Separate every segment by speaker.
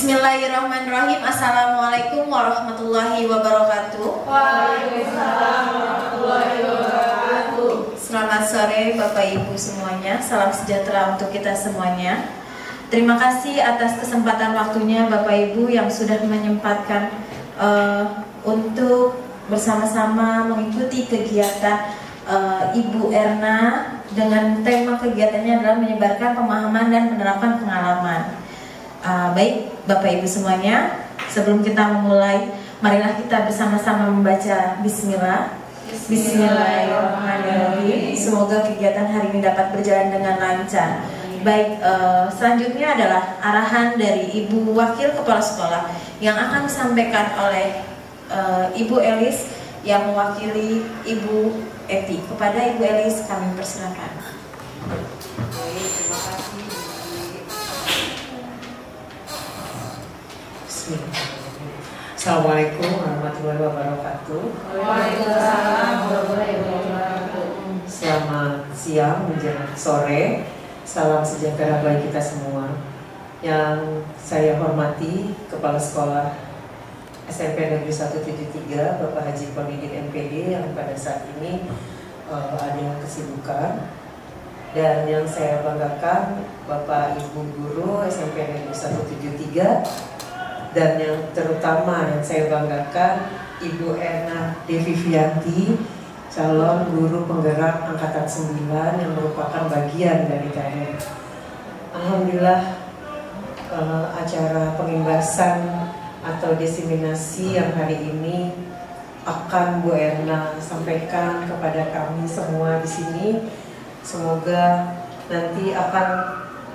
Speaker 1: Bismillahirrahmanirrahim. Assalamualaikum warahmatullahi wabarakatuh.
Speaker 2: Waalaikumsalam warahmatullahi wabarakatuh.
Speaker 1: Selamat sore Bapak Ibu semuanya. Salam sejahtera untuk kita semuanya. Terima kasih atas kesempatan waktunya Bapak Ibu yang sudah menyempatkan untuk bersama-sama mengikuti kegiatan Ibu Erna dengan tema kegiatannya adalah menyebarkan pemahaman dan menerapkan pengalaman. Baik Bapak Ibu semuanya, sebelum kita memulai, marilah kita bersama-sama membaca Bismillah. Bismillahirrahmanirrahim. Semoga kegiatan hari ini dapat berjalan dengan lancar. Baik, selanjutnya adalah arahan dari Ibu Wakil Kepala Sekolah yang akan disampaikan oleh Ibu Elis yang mewakili Ibu Eti. Kepada Ibu Elis kami persilakan.
Speaker 3: Baik, terima kasih. Assalamualaikum warahmatullahi wabarakatuh.
Speaker 2: Waalaikumsalam warahmatullahi wabarakatuh.
Speaker 3: Selamat siang menjelang sore. Salam sejahtera bagi kita semua. Yang saya hormati Kepala Sekolah SMP Negeri 173 Bapak Haji Komidin MPD yang pada saat ini ada kesibukan. Dan yang saya banggakan Bapak Ibu Guru SMP Negeri 173. Dan yang terutama yang saya banggakan Ibu Erna Devivianti, calon guru penggerak angkatan 9 yang merupakan bagian dari kami. Alhamdulillah acara pengimbasan atau diseminasi yang hari ini akan Bu Erna sampaikan kepada kami semua di sini. Semoga nanti akan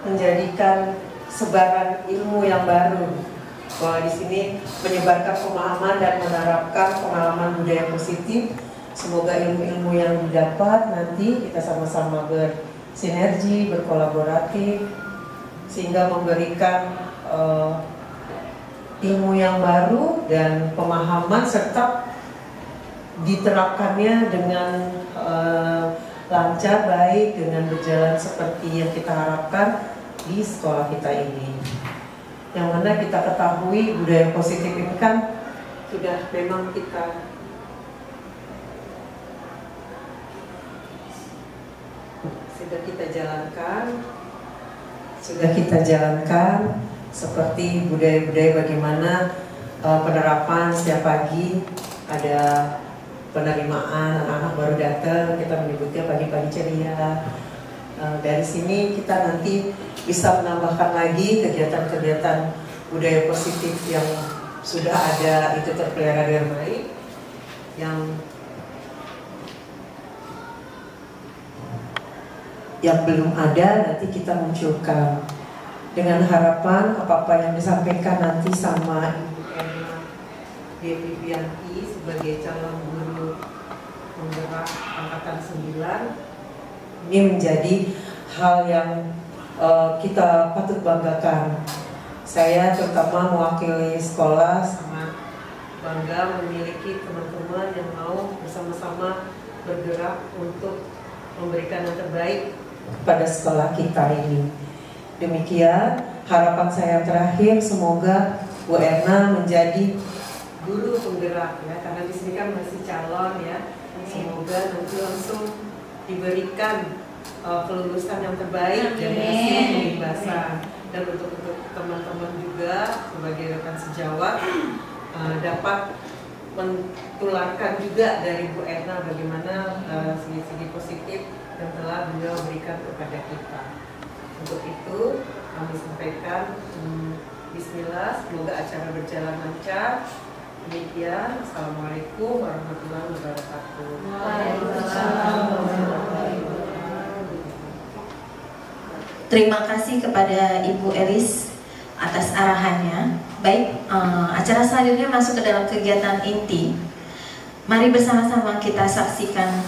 Speaker 3: menjadikan sebaran ilmu yang baru. Bahwa di sini menyebarkan pemahaman dan menerapkan pengalaman budaya positif. Semoga ilmu-ilmu yang didapat nanti kita sama-sama bersinergi, berkolaboratif, sehingga memberikan ilmu yang baru dan pemahaman serta diterapkannya dengan lancar, baik, dengan berjalan seperti yang kita harapkan di sekolah kita ini. Yang mana kita ketahui budaya positif ini kan sudah memang kita jalankan seperti budaya-budaya bagaimana penerapan setiap pagi ada penerimaan anak-anak baru datang, kita menyebutnya pagi-pagi ceria. Dari sini kita nanti bisa menambahkan lagi kegiatan-kegiatan budaya positif yang sudah ada itu terpelihara dengan baik, yang belum ada nanti kita munculkan dengan harapan apa-apa yang disampaikan nanti sama Ibu Erna Devivianti sebagai calon guru penggerak angkatan 9 ini menjadi hal yang kita patut banggakan. Saya terutama mewakili sekolah sangat bangga memiliki teman-teman yang mau bersama-sama bergerak untuk memberikan yang terbaik kepada sekolah kita ini. Demikian harapan saya terakhir, semoga Bu Erna menjadi guru penggerak ya, karena di sini kan masih calon ya. Semoga nanti langsung diberikan kelulusan yang terbaik dan hasil pembebasan. Dan untuk teman-teman juga sebagai rekan sejawat dapat mentularkan juga dari Bu Erna bagaimana segi-segi positif yang telah beliau berikan kepada kita. Untuk itu kami sampaikan Bismillah, semoga acara berjalan lancar. Demikian, Assalamualaikum warahmatullahi wabarakatuh.
Speaker 2: Waalaikumsalam warahmatullahi wabarakatuh.
Speaker 1: Terima kasih kepada Ibu Elis atas arahannya. Baik, acara selanjutnya masuk ke dalam kegiatan inti. Mari bersama-sama kita saksikan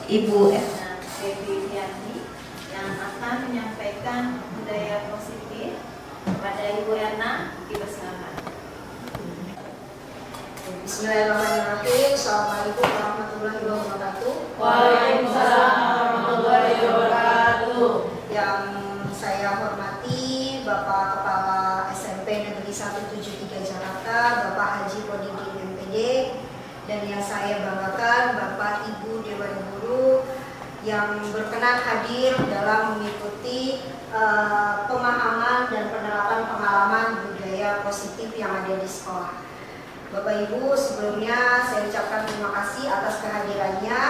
Speaker 1: Ibu Erna Devivianti yang akan menyampaikan budaya positif. Kepada Ibu Erna, dipersilakan.
Speaker 4: Bismillahirrahmanirrahim. Assalamualaikum warahmatullahi wabarakatuh.
Speaker 2: Waalaikumsalam warahmatullahi wabarakatuh.
Speaker 4: Yang saya hormati Bapak Kepala SMP Negeri 1 173 Jakarta, Bapak Haji Kodiki MPD, dan yang saya banggakan Bapak Ibu Dewan Guru yang berkenan hadir dalam mengikuti pemahaman dan penerapan pengalaman budaya positif yang ada di sekolah. Bapak Ibu, sebelumnya saya ucapkan terima kasih atas kehadirannya.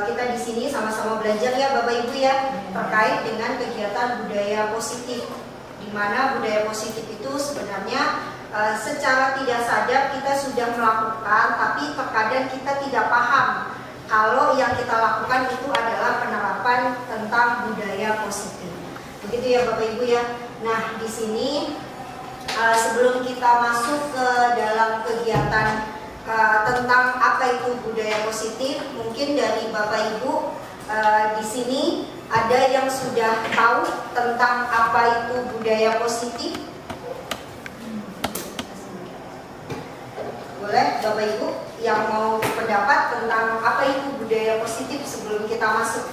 Speaker 4: Kita di sini sama-sama belajar ya Bapak Ibu ya, terkait dengan kegiatan budaya positif, di mana budaya positif itu sebenarnya secara tidak sadar kita sudah melakukan, tapi terkadang kita tidak paham kalau yang kita lakukan itu adalah penerapan tentang budaya positif. Begitu ya Bapak Ibu ya. Nah, di sini sebelum kita masuk ke dalam kegiatan tentang apa itu budaya positif, mungkin dari Bapak Ibu di sini ada yang sudah tahu tentang apa itu budaya positif? Boleh Bapak Ibu yang mau pendapat tentang apa itu budaya positif sebelum kita masuk?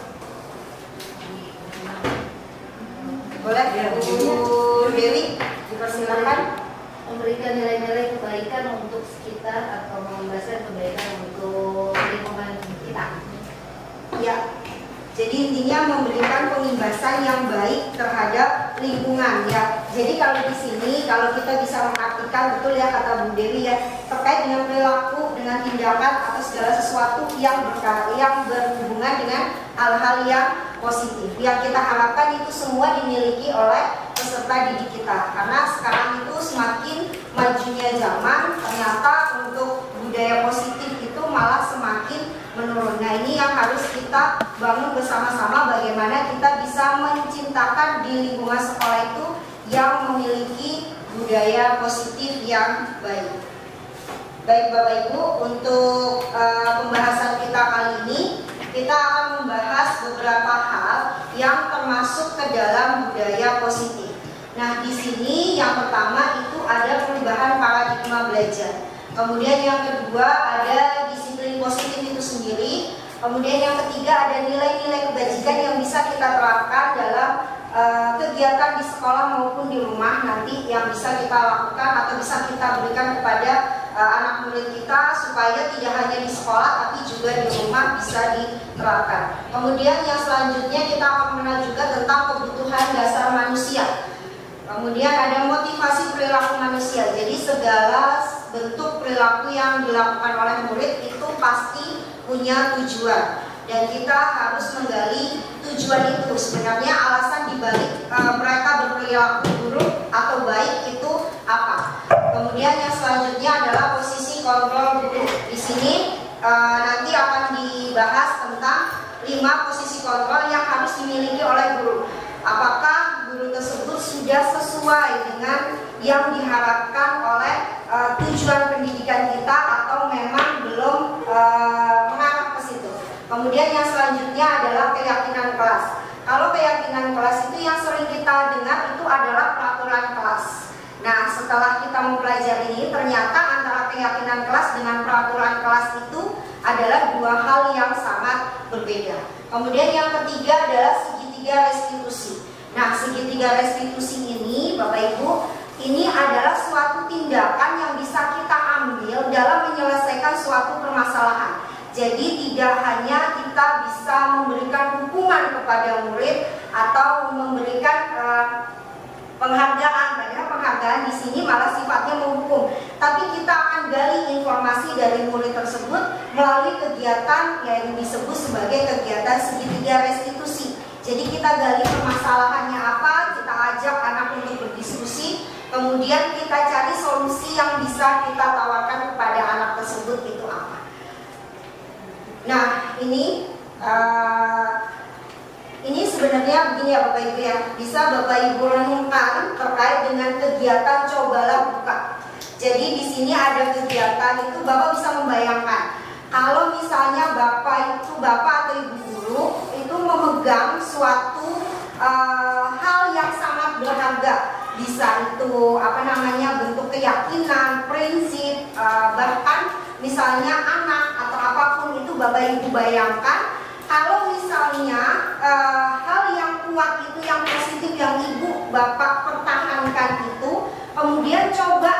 Speaker 4: Boleh Bu Dewi, dipersilakan.
Speaker 2: Memberikan nilai-nilai kebaikan untuk sekitar atau mengembaskan kebaikan untuk lingkungan kita.
Speaker 4: Ya, jadi intinya memberikan pengimbasan yang baik terhadap lingkungan ya. Jadi kalau di sini kalau kita bisa mengartikan betul ya kata Bu Dewi ya, terkait dengan perilaku, dengan tindakan atau segala sesuatu yang berhubungan dengan hal-hal yang positif. Yang kita harapkan itu semua dimiliki oleh peserta didik kita, karena sekarang itu semakin majunya zaman, ternyata untuk budaya positif itu malah semakin menurun. Nah, ini yang harus kita bangun bersama-sama, bagaimana kita bisa mencintakan di lingkungan sekolah itu yang memiliki budaya positif yang baik. Baik Bapak Ibu, untuk pembahasan kita kali ini kita akan membahas beberapa hal yang termasuk ke dalam budaya positif. Nah, di sini yang pertama itu ada perubahan paradigma belajar. Kemudian yang kedua ada disiplin positif itu sendiri. Kemudian yang ketiga ada nilai-nilai kebajikan yang bisa kita terapkan dalam kegiatan di sekolah maupun di rumah nanti yang bisa kita lakukan atau bisa kita berikan kepada anak murid kita supaya tidak hanya di sekolah tapi juga di rumah bisa diterapkan. Kemudian yang selanjutnya kita akan mengenal juga tentang kebutuhan dasar manusia. Kemudian ada motivasi perilaku manusia. Jadi segala bentuk perilaku yang dilakukan oleh murid itu pasti punya tujuan. Dan kita harus menggali tujuan itu. Sebenarnya alasan dibalik mereka berperilaku buruk atau baik itu apa. Kemudian yang selanjutnya adalah posisi kontrol guru. Di sini nanti akan dibahas tentang 5 posisi kontrol yang harus dimiliki oleh guru. Apakah guru tersebut sudah sesuai dengan yang diharapkan oleh tujuan pendidikan kita atau memang belum mengarah ke situ. Kemudian yang selanjutnya adalah keyakinan kelas. Kalau keyakinan kelas itu yang sering kita dengar itu adalah peraturan kelas. Nah, setelah kita mempelajari ini, ternyata antara keyakinan kelas dengan peraturan kelas itu adalah dua hal yang sangat berbeda. Kemudian yang ketiga adalah segitiga restitusi. Nah, segitiga restitusi ini, Bapak Ibu, ini adalah suatu tindakan yang bisa kita ambil dalam menyelesaikan suatu permasalahan. Jadi tidak hanya kita bisa memberikan dukungan kepada murid atau memberikan penghargaan, padahal penghargaan di sini malah sifatnya menghukum. Tapi kita akan gali informasi dari murid tersebut melalui kegiatan yang disebut sebagai kegiatan segitiga restitusi. Jadi kita gali permasalahannya apa, kita ajak anak untuk berdiskusi, kemudian kita cari solusi yang bisa kita tawarkan kepada anak tersebut itu apa. Nah, ini sebenarnya begini ya Bapak Ibu ya, bisa Bapak Ibu renungkan terkait dengan kegiatan cobalah buka. Jadi di sini ada kegiatan itu Bapak bisa membayangkan kalau misalnya Bapak atau Ibu guru itu memegang suatu hal yang sangat berharga, bisa itu bentuk keyakinan, prinsip, bahkan misalnya anak atau apapun itu Bapak Ibu bayangkan kalau misalnya hal yang kuat itu yang positif yang Ibu Bapak pertahankan itu kemudian coba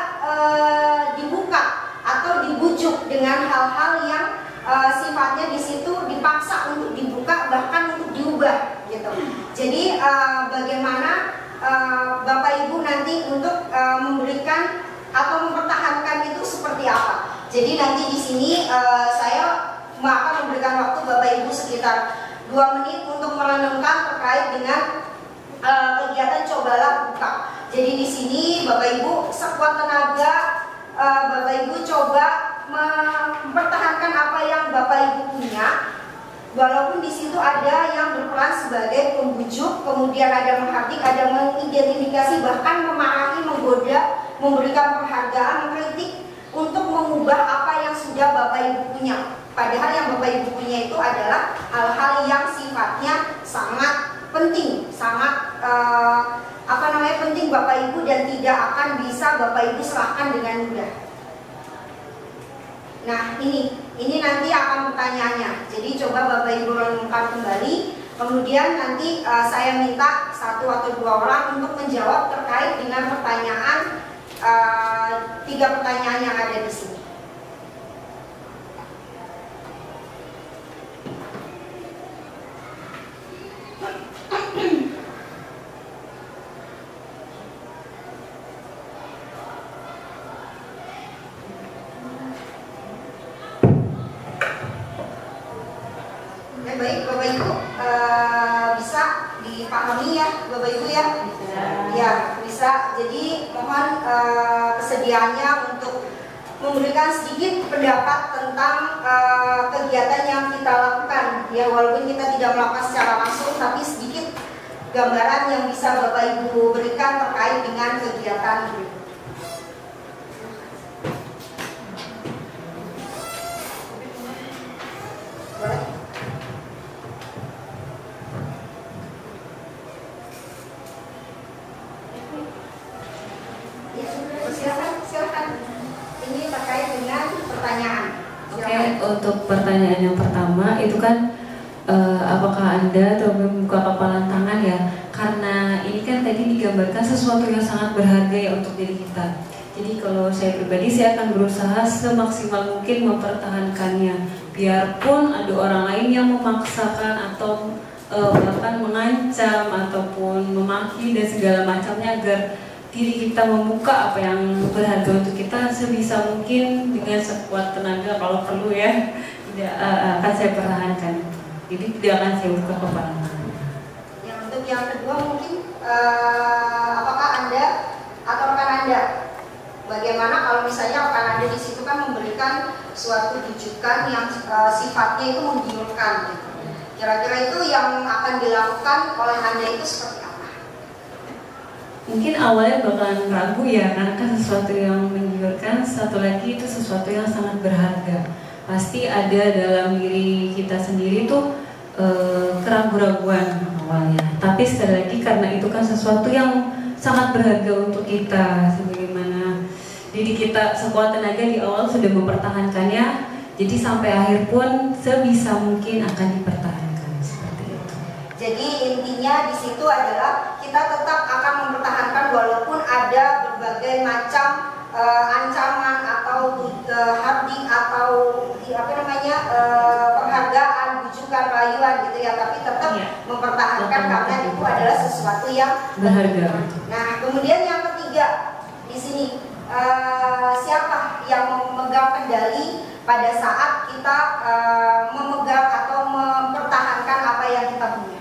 Speaker 4: dibuka atau dibujuk dengan hal-hal yang sifatnya di situ dipaksa untuk dibuka, bahkan untuk diubah gitu. Jadi bagaimana Bapak Ibu nanti untuk memberikan atau mempertahankan itu seperti apa. Jadi nanti di sini saya akan memberikan waktu Bapak Ibu sekitar 2 menit untuk merenungkan terkait dengan kegiatan cobalah buka. Jadi di sini Bapak Ibu sekuat tenaga Bapak Ibu coba mempertahankan apa yang Bapak Ibu punya. Walaupun di situ ada yang berperan sebagai pembujuk, kemudian ada menghardik, ada mengidentifikasi, bahkan memarahi, menggoda, memberikan penghargaan, mengkritik untuk mengubah apa yang sudah Bapak Ibu punya. Padahal yang Bapak Ibu punya itu adalah hal-hal yang sifatnya sangat penting, sangat penting Bapak Ibu, dan tidak akan bisa Bapak Ibu serahkan dengan mudah. Nah ini nanti akan pertanyaannya. Jadi coba Bapak Ibu renungkan kembali. Kemudian nanti saya minta 1 atau 2 orang untuk menjawab terkait dengan pertanyaan 3 pertanyaan yang ada di sini. Baik Bapak Ibu, bisa dipahami ya Bapak Ibu ya? Bisa. Ya bisa. Jadi mohon kesediaannya untuk memberikan sedikit pendapat tentang kegiatan yang kita lakukan. Ya walaupun kita tidak melakukan secara langsung, tapi sedikit gambaran yang bisa Bapak Ibu berikan terkait dengan kegiatan berikut. Boleh? Silakan. Ini terkait dengan pertanyaan.
Speaker 5: Oke, untuk pertanyaan yang pertama itu kan apakah Anda atau membuka kepalan tangan ya? Karena ini kan tadi digambarkan sesuatu yang sangat berharga ya untuk diri kita. Jadi kalau saya pribadi, saya akan berusaha semaksimal mungkin mempertahankannya, biarpun ada orang lain yang memaksakan atau bahkan mengancam ataupun memaki dan segala macamnya agar diri kita membuka apa yang berharga untuk kita sebisa mungkin dengan sekuat tenaga kalau perlu ya, tidak akan saya pertahankan. Jadi tidak akan saya buka kepalan tangan.
Speaker 4: Yang untuk yang kedua mungkin apakah Anda atau rekan Anda, bagaimana kalau misalnya rekan Anda di situ kan memberikan suatu rujukan yang sifatnya itu menggiurkan gitu. Kira-kira itu yang akan dilakukan oleh Anda itu seperti apa?
Speaker 5: Mungkin awalnya bakalan ragu ya, karena kan sesuatu yang menggiurkan, satu lagi itu sesuatu yang sangat berharga. Pasti ada dalam diri kita sendiri tuh keraguan-raguan awalnya. Tapi sekali lagi karena itu kan sesuatu yang sangat berharga untuk kita, sebagaimana diri kita sekuat tenaga di awal sudah mempertahankannya, jadi sampai akhir pun sebisa mungkin akan dipertahankan seperti itu.
Speaker 4: Jadi intinya di situ adalah kita tetap akan mempertahankan walaupun ada berbagai macam ancaman atau hardik atau penghargaan, bujukan, rayuan gitu ya, tapi tetap mempertahankan karena itu adalah sesuatu yang
Speaker 5: berharga.
Speaker 4: Nah, kemudian yang ketiga di sini siapa yang memegang kendali pada saat kita memegang atau mempertahankan apa yang kita punya?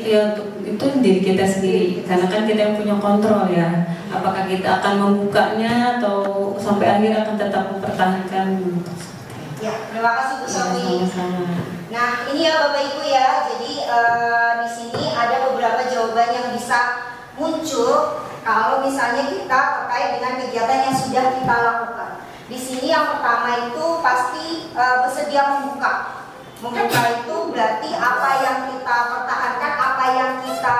Speaker 5: Ya untuk itu diri kita sendiri, karena kan kita yang punya kontrol ya. Apakah kita akan membukanya atau sampai akhir akan tetap mempertahankan?
Speaker 4: Ya, terima kasih Bu Sofi. Nah ini ya Bapak Ibu ya, jadi di sini ada beberapa jawaban yang bisa muncul kalau misalnya kita terkait dengan kegiatan yang sudah kita lakukan. Di sini yang pertama itu pasti bersedia membuka. Membuka itu berarti apa yang kita pertahankan, apa yang kita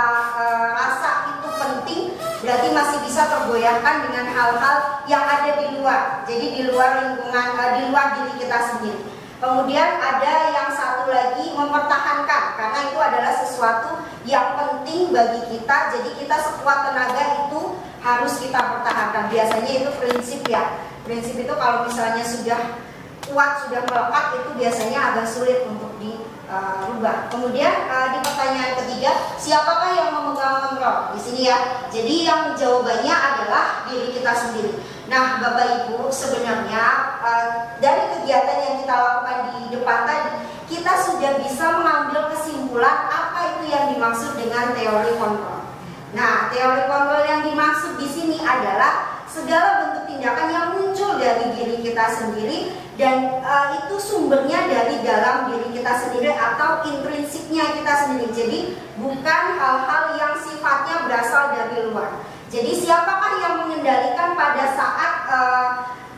Speaker 4: rasa itu penting, berarti masih bisa tergoyahkan dengan hal-hal yang ada di luar. Jadi di luar lingkungan, di luar diri kita sendiri. Kemudian ada yang satu lagi mempertahankan, karena itu adalah sesuatu yang penting bagi kita. Jadi kita sekuat tenaga itu harus kita pertahankan. Biasanya itu prinsip ya. Prinsip itu kalau misalnya sudah kuat, sudah melekat, itu biasanya agak sulit untuk dirubah. Kemudian di pertanyaan ketiga, siapakah yang memegang kontrol? Di sini ya. Jadi yang jawabannya adalah diri kita sendiri. Nah, Bapak Ibu, sebenarnya dari kegiatan yang kita lakukan di depan tadi, kita sudah bisa mengambil kesimpulan apa itu yang dimaksud dengan teori kontrol. Nah, teori kontrol yang dimaksud di sini adalah segala bentuk tindakan yang muncul dari diri kita sendiri dan itu sumbernya dari dalam diri kita sendiri atau intrinsiknya kita sendiri. Jadi bukan hal-hal yang sifatnya berasal dari luar. Jadi siapakah yang mengendalikan pada saat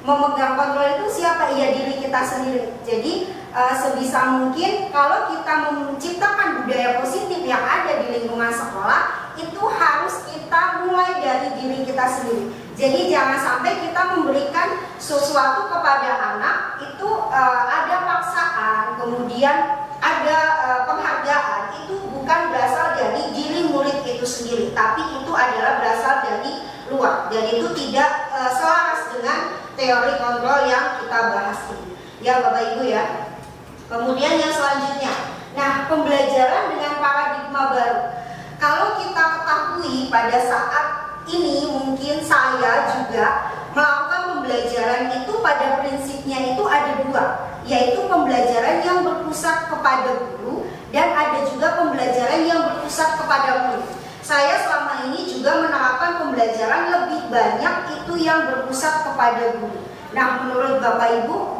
Speaker 4: memegang kontrol itu siapa? Ya diri kita sendiri. Jadi sebisa mungkin kalau kita menciptakan budaya positif yang ada di lingkungan sekolah, itu harus kita mulai dari diri kita sendiri. Jadi jangan sampai kita memberikan sesuatu kepada anak itu ada paksaan, kemudian ada penghargaan, itu bukan berasal dari diri murid itu sendiri, tapi itu adalah berasal dari luar. Dan itu tidak selaras dengan teori kontrol yang kita bahas ini. Ya Bapak Ibu ya. Kemudian yang selanjutnya, nah pembelajaran dengan paradigma baru. Kalau kita ketahui pada saat ini mungkin saya juga melakukan pembelajaran itu pada prinsipnya itu ada dua, yaitu pembelajaran yang berpusat kepada guru dan ada juga pembelajaran yang berpusat kepada murid. Saya selama ini juga menerapkan pembelajaran lebih banyak itu yang berpusat kepada guru. Nah, menurut Bapak Ibu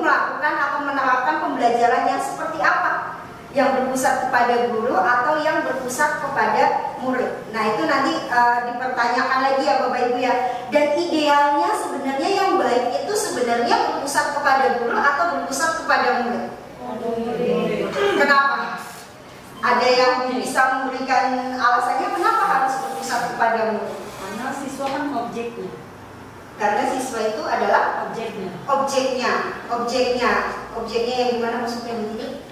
Speaker 4: melakukan atau menerapkan pembelajaran yang seperti apa? Yang berpusat kepada guru atau yang berpusat kepada murid. Nah, itu nanti dipertanyakan lagi ya Bapak Ibu ya. Dan idealnya sebenarnya yang baik itu sebenarnya berpusat kepada guru atau berpusat kepada murid. Kenapa? Ada yang bisa memberikan alasannya kenapa harus berpusat kepada murid?
Speaker 6: Karena siswa kan objeknya.
Speaker 4: Karena siswa itu adalah
Speaker 6: objeknya.
Speaker 4: Objeknya yang gimana maksudnya begini?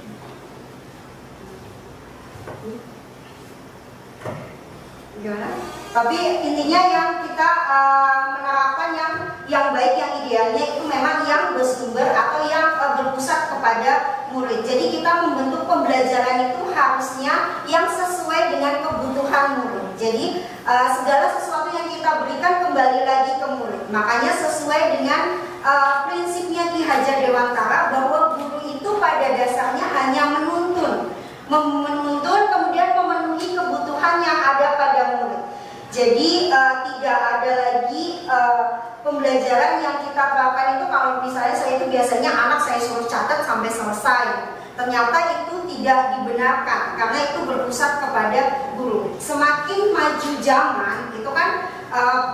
Speaker 4: Gimana? Tapi intinya yang kita menerapkan yang baik, yang idealnya itu memang yang bersumber atau yang berpusat kepada murid. Jadi kita membentuk pembelajaran itu harusnya yang sesuai dengan kebutuhan murid. Jadi segala sesuatu yang kita berikan kembali lagi ke murid. Makanya sesuai dengan prinsipnya Ki Hajar Dewantara bahwa guru itu pada dasarnya hanya menuntun kemudian memenuhi kebutuhan yang ada pada murid. Jadi tidak ada lagi pembelajaran yang kita terapkan itu kalau misalnya saya itu biasanya anak saya suruh catat sampai selesai. Ternyata itu tidak dibenarkan karena itu berpusat kepada guru. Semakin maju zaman itu kan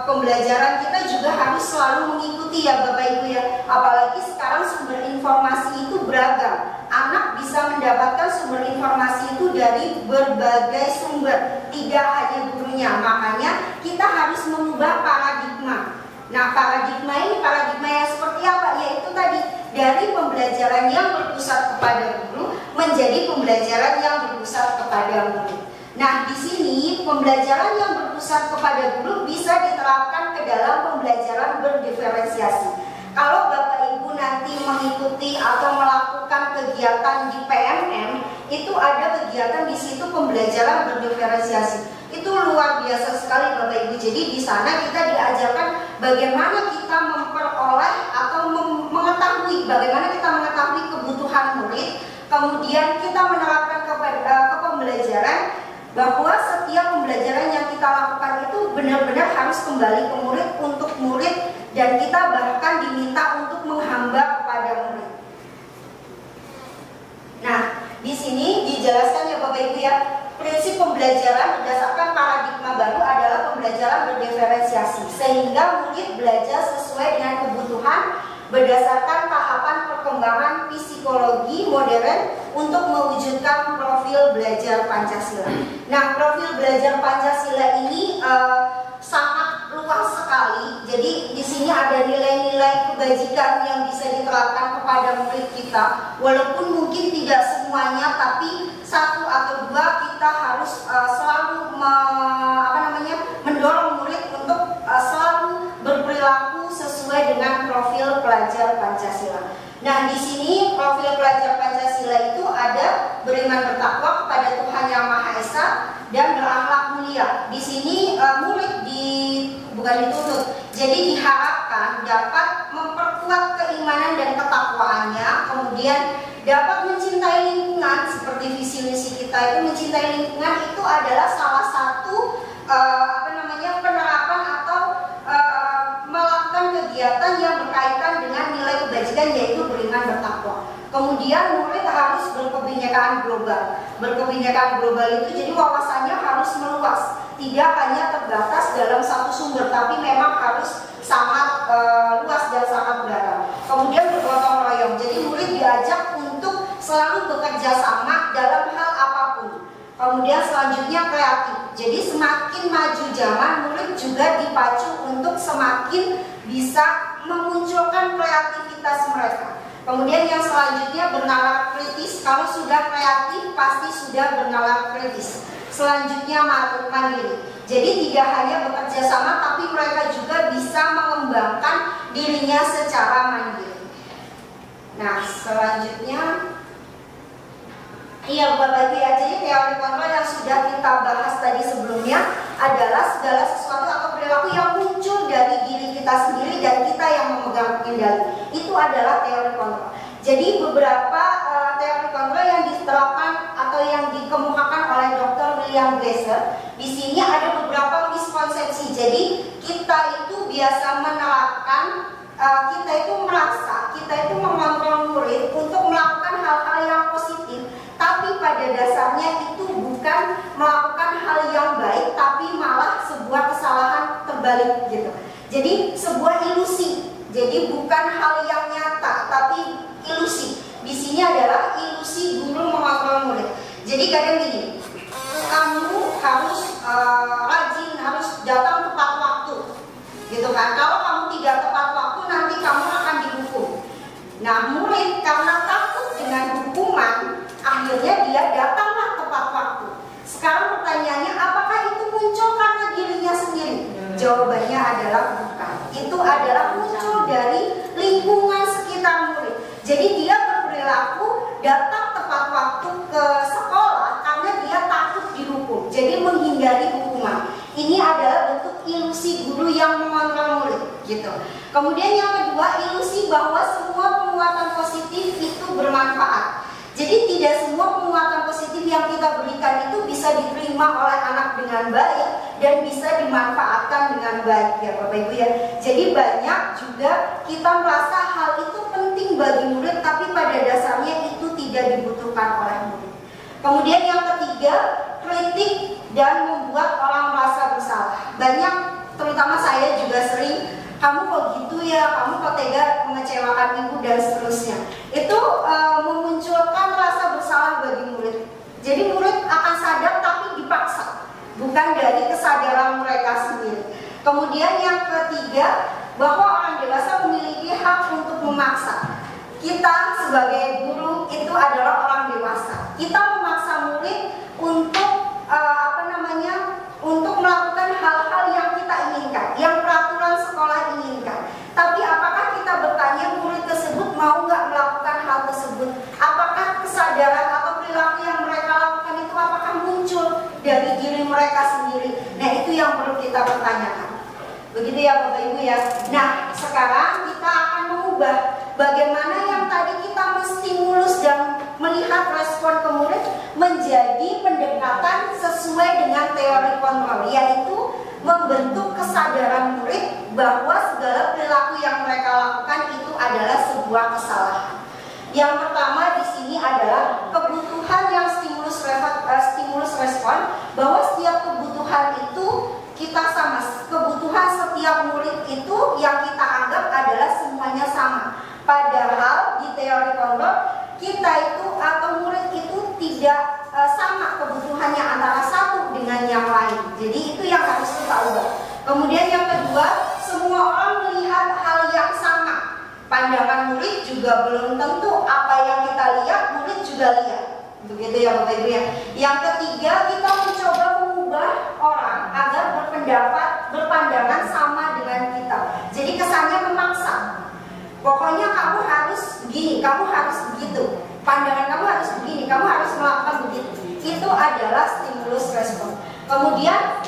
Speaker 4: pembelajaran kita juga harus selalu mengikuti ya Bapak Ibu ya. Apalagi sekarang sumber informasi itu beragam. Anak bisa mendapatkan sumber informasi itu dari berbagai sumber, tidak hanya gurunya. Makanya kita harus mengubah paradigma. Nah, paradigma yang seperti apa? Yaitu tadi dari pembelajaran yang berpusat kepada guru menjadi pembelajaran yang berpusat kepada murid. Nah, di sini pembelajaran yang berpusat kepada guru bisa diterapkan ke dalam pembelajaran berdiferensiasi. Kalau Bapak Ibu nanti mengikuti atau melakukan kegiatan di PMM, itu ada kegiatan di situ pembelajaran berdiferensiasi. Itu luar biasa sekali Bapak Ibu. Jadi di sana kita diajarkan bagaimana kita memperoleh atau mengetahui, bagaimana kita mengetahui kebutuhan murid. Kemudian kita menerapkan ke pembelajaran bahwa setiap pembelajaran yang kita lakukan itu benar-benar harus kembali ke murid, untuk murid, dan kita bahkan diminta untuk menghamba kepada murid. Nah, di sini dijelaskan ya Bapak Ibu ya, prinsip pembelajaran berdasarkan paradigma baru adalah pembelajaran berdiferensiasi, sehingga murid belajar sesuai dengan kebutuhan berdasarkan tahapan perkembangan psikologi modern untuk mewujudkan profil belajar Pancasila. Nah, profil belajar Pancasila ini sangat luas sekali. Jadi di sini ada nilai-nilai kebajikan yang bisa diterapkan kepada murid kita. Walaupun mungkin tidak semuanya, tapi satu atau dua kita harus selalu mendorong murid untuk selalu berperilaku sesuai dengan profil pelajar Pancasila. Nah, di sini profil pelajar Pancasila itu ada beriman bertakwa kepada Tuhan Yang Maha Esa dan berakhlak mulia. Di sini murid bukan dituntut, jadi diharapkan dapat memperkuat keimanan dan ketakwaannya, kemudian dapat mencintai lingkungan seperti visi misi kita itu. Mencintai lingkungan itu adalah salah satu penerapan atau melakukan kegiatan yang berkaitan dengan nilai kebajikan, yaitu beriman bertakwa. Kemudian murid harus berkebinekaan global. Berkebinekaan global itu jadi wawasannya harus meluas, tidak hanya terbatas dalam satu sumber, tapi memang harus sangat luas dan sangat beragam. Kemudian bergotong royong, jadi murid diajak untuk selalu bekerja sama dalam hal apapun. Kemudian selanjutnya kreatif, jadi semakin maju zaman, murid juga dipacu untuk semakin bisa memunculkan kreativitas mereka. Kemudian yang selanjutnya bernalar kritis, kalau sudah kreatif pasti sudah bernalar kritis. Selanjutnya mandiri, jadi tidak hanya bekerja sama, tapi mereka juga bisa mengembangkan dirinya secara mandiri. Nah, selanjutnya Bapak Ibu ya, jadi teori kontrol yang sudah kita bahas tadi sebelumnya adalah segala sesuatu atau perilaku yang muncul dari diri kita sendiri dan kita yang memegang kendali. Itu adalah teori kontrol. Jadi beberapa teori kontrol yang diterapkan atau yang dikemukakan oleh Dr. William Glasser. Di sini ada beberapa miskonsepsi. Jadi kita itu biasa menerapkan, kita itu merasa, kita itu mengontrol murid untuk melakukan hal-hal yang positif. Tapi pada dasarnya itu bukan melakukan hal yang baik, tapi malah sebuah kesalahan terbalik gitu. Jadi sebuah ilusi. Jadi bukan hal yang nyata, tapi ilusi. Di sini adalah ilusi guru mengontrol murid. Jadi kadang gini, kamu harus rajin, harus datang tepat waktu, gitu kan? Kalau kamu tidak tepat waktu, nanti kamu akan dihukum. Nah, murid karena takut dengan hukuman, akhirnya dia datanglah tepat waktu. Sekarang pertanyaannya, apakah itu muncul karena dirinya sendiri? Jawabannya adalah bukan. Itu adalah muncul dari lingkungan sekitar murid. Jadi dia berperilaku datang tepat waktu ke sekolah karena dia takut dihukum. Jadi menghindari hukuman. Ini adalah bentuk ilusi guru yang mengontrol murid, gitu. Kemudian yang kedua, ilusi bahwa semua penguatan positif itu bermanfaat. Jadi tidak semua penguatan positif yang kita berikan itu bisa diterima oleh anak dengan baik dan bisa dimanfaatkan dengan baik, ya Bapak Ibu ya. Jadi banyak juga kita merasa hal itu penting bagi murid, tapi pada dasarnya itu tidak dibutuhkan oleh murid. Kemudian yang ketiga, kritik dan membuat orang merasa bersalah. Banyak, terutama saya juga sering, kamu kok gitu ya, kamu kok tega mengecewakan ibu dan seterusnya. Itu memunculkan rasa bersalah bagi murid. Jadi murid akan sadar tapi dipaksa, bukan dari kesadaran mereka sendiri. Kemudian yang ketiga, bahwa orang dewasa memiliki hak untuk memaksa. Kita sebagai guru itu adalah orang dewasa. Kita memaksa murid untuk untuk melakukan hal-hal yang kita inginkan, yang peraturan sekolah inginkan. Tapi apakah kita bertanya murid tersebut mau nggak melakukan hal tersebut? Apakah kesadaran atau perilaku yang mereka lakukan itu apakah muncul dari diri mereka sendiri? Nah, itu yang perlu kita pertanyakan. Begitu ya Bapak Ibu ya. Nah, sekarang kita akan mengubah bagaimana yang tadi kita menstimulus dan melihat respon ke murid menjadi pendekatan sesuai dengan teori kontrol, yaitu membentuk kesadaran murid bahwa segala perilaku yang mereka lakukan itu adalah sebuah kesalahan. Yang pertama di sini adalah kebutuhan yang stimulus respon, bahwa setiap kebutuhan itu kita sama, kebutuhan setiap murid itu yang kita anggap adalah semuanya sama. Padahal di teori kontrol kita itu atau murid itu tidak sama kebutuhannya antara satu dengan yang lain. Jadi itu yang harus kita ubah. Kemudian yang kedua, semua orang melihat hal yang sama. Pandangan murid juga belum tentu apa yang kita lihat murid juga lihat. Begitu ya Bapak Ibu ya. Yang ketiga, kita mencoba mengubah orang agar berpendapat berpandangan sama dengan kita. Jadi kesannya memaksa. Pokoknya kamu harus begini, kamu harus begitu. Pandangan kamu harus begini, kamu harus melakukan begitu. Itu adalah stimulus respon. Kemudian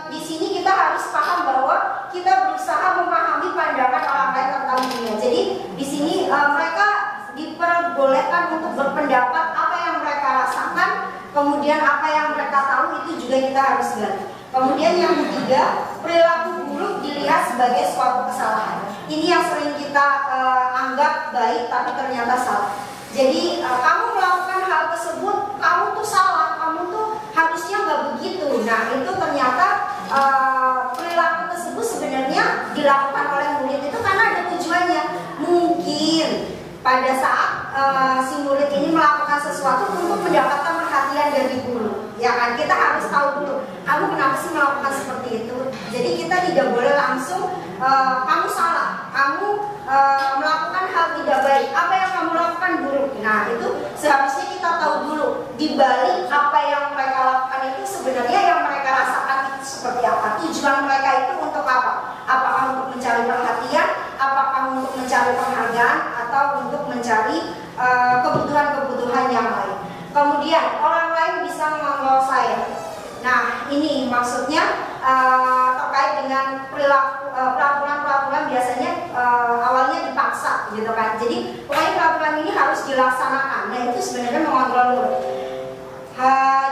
Speaker 4: di sini kita harus paham bahwa kita berusaha memahami pandangan orang lain tentang dunia. Jadi di sini mereka diperbolehkan untuk berpendapat apa yang mereka rasakan, kemudian apa yang mereka tahu itu juga kita harus gali. Kemudian yang ketiga, perilaku buruk dilihat sebagai suatu kesalahan. Ini yang sering kita anggap baik tapi ternyata salah. Jadi kamu melakukan hal tersebut, kamu tuh salah, kamu tuh harusnya nggak begitu. Nah itu ternyata perilaku tersebut sebenarnya dilakukan oleh murid itu karena ada tujuannya. Mungkin pada saat si murid ini melakukan sesuatu untuk mendapatkan perhatian dari guru, ya kan? Kita harus tahu dulu, kamu kenapa sih melakukan seperti itu. Jadi kita tidak boleh langsung kamu salah, kamu melakukan hal tidak baik, apa yang kamu lakukan buruk. Nah itu seharusnya kita tahu dulu di balik apa yang mereka lakukan itu sebenarnya yang mereka rasakan itu seperti apa, tujuan mereka itu untuk apa? Apakah untuk mencari perhatian, apakah untuk mencari penghargaan, atau untuk mencari kebutuhan-kebutuhan yang lain. Kemudian orang lain bisa mengontrol saya. Nah ini maksudnya terkait dengan perilaku peraturan-peraturan biasanya awalnya dipaksa gitu kan. Jadi pokoknya peraturan ini harus dilaksanakan. Nah itu sebenarnya mengontrol murid.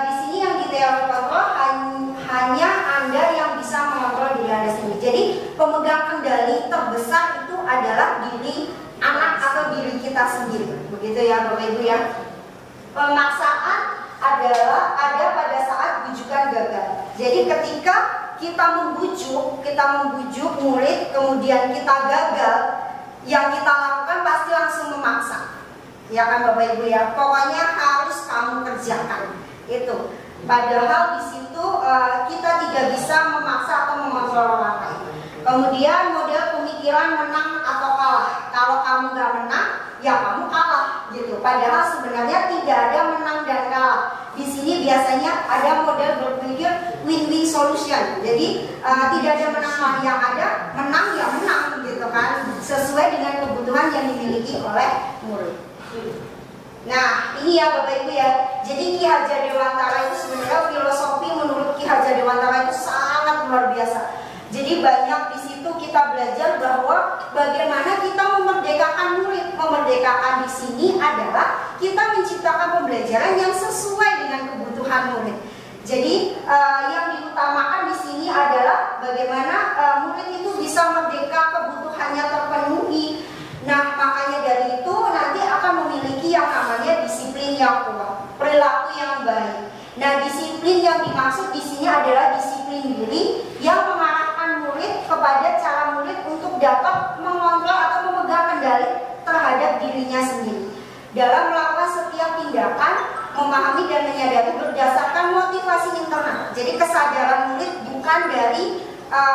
Speaker 4: Di sini yang diteori kontrol hanya Anda yang bisa mengontrol diri Anda sendiri. Jadi pemegang kendali terbesar itu adalah diri anak atau diri kita sendiri. Begitu ya Bapak Ibu ya. Pemaksaan adalah ada pada saat bujukan gagal. Jadi ketika kita membujuk murid, kemudian kita gagal, yang kita lakukan pasti langsung memaksa. Ya kan Bapak Ibu ya. Pokoknya harus kamu kerjakan itu. Padahal di situ kita tidak bisa memaksa atau mengontrol orang lain. Kemudian model pemikiran menang atau kalah. Kalau kamu nggak menang, ya kamu kalah gitu. Padahal sebenarnya tidak ada menang dan kalah. Di sini biasanya ada model berpikir win-win solution. Jadi tidak ada menang, yang ada menang ya menang gitu kan, sesuai dengan kebutuhan yang dimiliki oleh murid. Nah ini ya Bapak Ibu ya. Jadi Ki Hajar Dewantara itu sebenarnya filosofi menurut Ki Hajar Dewantara itu sangat luar biasa. Jadi banyak di situ kita belajar bahwa bagaimana kita memerdekakan murid. Memerdekakan di sini adalah kita menciptakan pembelajaran yang sesuai dengan kebutuhan murid. Jadi yang diutamakan di sini adalah bagaimana murid itu bisa merdeka, kebutuhannya terpenuhi. Nah makanya dari itu nanti akan memiliki yang namanya disiplin yang kuat, perilaku yang baik. Nah disiplin yang dimaksud di sini adalah disiplin diri yang mengarahkan murid kepada cara murid untuk dapat mengontrol atau memegang kendali terhadap dirinya sendiri dalam melakukan setiap tindakan, memahami dan menyadari berdasarkan motivasi internal. Jadi kesadaran murid bukan dari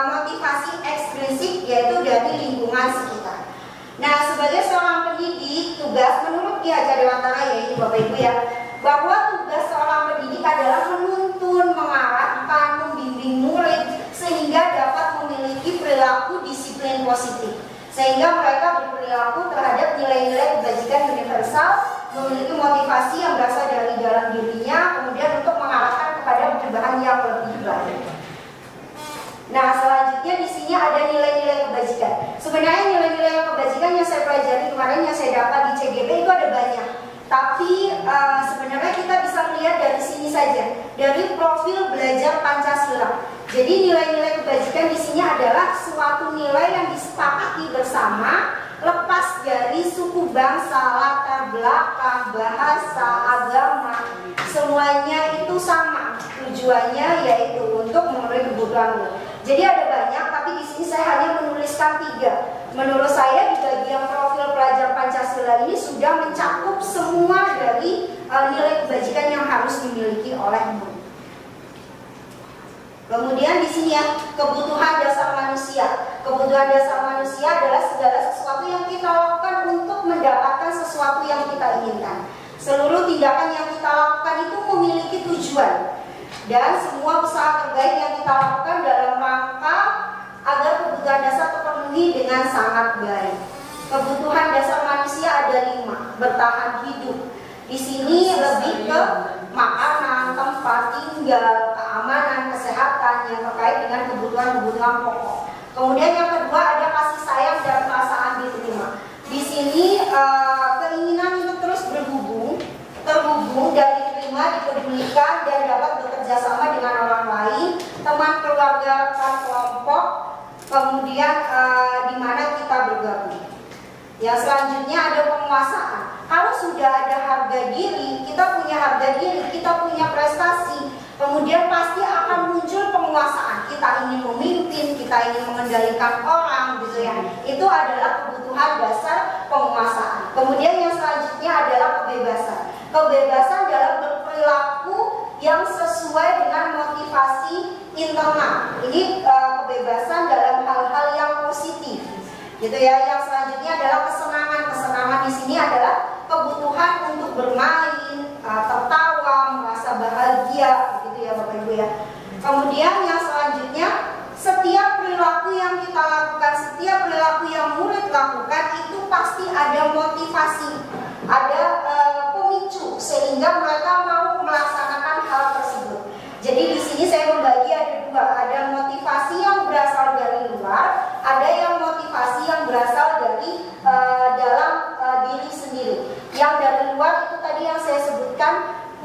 Speaker 4: motivasi ekstrinsik, yaitu dari lingkungan sekitar. Nah sebagai seorang pendidik, tugas menurut Ki Hajar Dewantara yaitu Bapak Ibu ya, bahwa tugas seorang pendidik adalah menuntun, mengarahkan, membimbing murid sehingga dapat memiliki perilaku disiplin positif, sehingga mereka berperilaku terhadap nilai-nilai kebajikan universal, memiliki motivasi yang berasal dari dalam dirinya, kemudian untuk mengarahkan kepada perubahan yang lebih baik. Nah selanjutnya di sini ada nilai-nilai kebajikan. Sebenarnya nilai-nilai kebajikan yang saya pelajari kemarin, yang saya dapat di CGP itu ada banyak. Tapi sebenarnya kita bisa melihat dari sini saja, dari profil belajar Pancasila. Jadi nilai-nilai kebajikan di sini adalah suatu nilai yang disepakati bersama, lepas dari suku, bangsa, latar belakang, bahasa, agama, semuanya itu sama. Tujuannya yaitu untuk memenuhi kebutuhan. Jadi ada banyak, tapi di sini saya hanya menuliskan 3. Menurut saya di bagian profil pelajar Pancasila ini sudah mencakup semua dari nilai kebajikan yang harus dimiliki oleh murid. Kemudian di sini ya, kebutuhan dasar manusia. Kebutuhan dasar manusia adalah segala sesuatu yang kita lakukan untuk mendapatkan sesuatu yang kita inginkan. Seluruh tindakan yang kita lakukan itu memiliki tujuan. Dan semua usaha terbaik yang kita lakukan dalam rangka agar kebutuhan dasar terpenuhi dengan sangat baik. Kebutuhan dasar manusia ada 5, bertahan hidup. Di sini lebih ke makanan, tempat tinggal, keamanan, kesehatan yang terkait dengan kebutuhan-kebutuhan pokok. Kemudian yang kedua ada kasih sayang dan perasaan diterima. Di sini keinginan untuk terus terhubung dan diterima, dipedulikan dan dapat bekerja sama dengan orang lain, teman, keluarga, rekan kelompok, kemudian di mana kita bergabung. Yang selanjutnya ada penguasaan. Kalau sudah ada harga diri, kita punya harga diri, kita punya prestasi, kemudian pasti akan muncul penguasaan. Kita ingin memimpin, kita ingin mengendalikan orang, gitu ya. Itu adalah kebutuhan dasar penguasaan. Kemudian yang selanjutnya adalah kebebasan. Kebebasan dalam berperilaku yang sesuai dengan motivasi internal. Ini kebebasan dalam hal-hal yang positif, gitu ya. Yang selanjutnya adalah kesenangan. Kesenangan di sini adalah kebutuhan untuk bermain, tertawa, merasa bahagia, gitu ya Bapak Ibu ya. Kemudian yang selanjutnya, setiap perilaku yang kita lakukan, setiap perilaku yang murid lakukan itu pasti ada motivasi, ada pemicu sehingga mereka mau melaksanakan hal tersebut. Jadi di sini saya membagi ada 2, ada motivasi yang berasal dari luar, ada yang motivasi yang berasal dari dalam diri sendiri. Yang dari luar itu tadi yang saya sebutkan,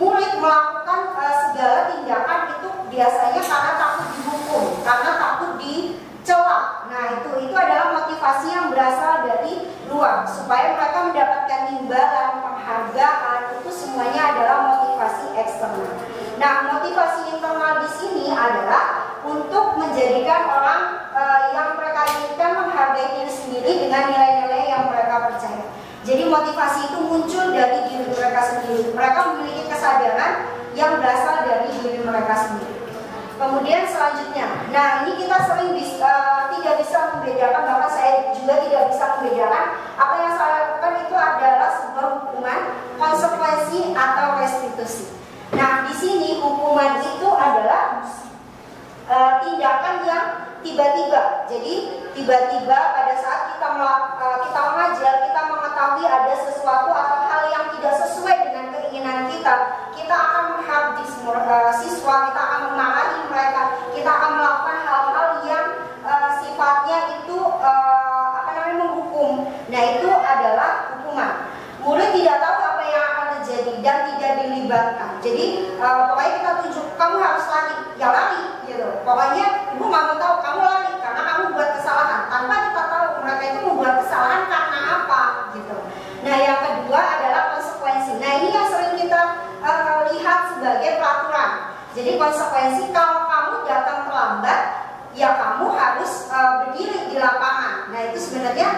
Speaker 4: murid melakukan segala tindakan itu biasanya karena takut dihukum, karena takut dicela. Nah itu adalah motivasi yang berasal dari luar, supaya mereka mendapatkan imbalan, penghargaan, itu semuanya adalah motivasi eksternal. Nah, motivasi internal di sini adalah untuk menjadikan orang yang mereka inginkan menghargai diri sendiri dengan nilai-nilai yang mereka percaya. Jadi motivasi itu muncul dari diri mereka sendiri. Mereka memiliki kesadaran yang berasal dari diri mereka sendiri. Kemudian selanjutnya, nah ini kita sering tidak bisa membedakan, bahkan saya juga tidak bisa membedakan apa yang saya lakukan itu adalah sebuah hukuman, konsekuensi atau restitusi. Nah di sini hukuman itu adalah tindakan yang tiba-tiba. Jadi tiba-tiba pada saat kita mengajar, kita mengetahui ada sesuatu atau hal yang tidak sesuai dengan keinginan kita akan menghabis siswa, kita akan memarahi mereka, kita akan melakukan hal-hal yang sifatnya itu menghukum. Nah itu adalah hukuman. Murid tidak tahu apa yang akan terjadi dan tidak dilibatkan. Jadi pokoknya kita tunjuk, kamu harus lari, ya lari gitu. Pokoknya ibu nggak mau tahu kamu lari karena kamu buat kesalahan, tanpa kita tahu mereka itu membuat kesalahan karena apa gitu. Nah yang kedua adalah konsekuensi. Nah ini yang sering kita lihat sebagai peraturan. Jadi konsekuensi, kalau kamu datang terlambat, ya kamu harus berdiri di lapangan. Nah itu sebenarnya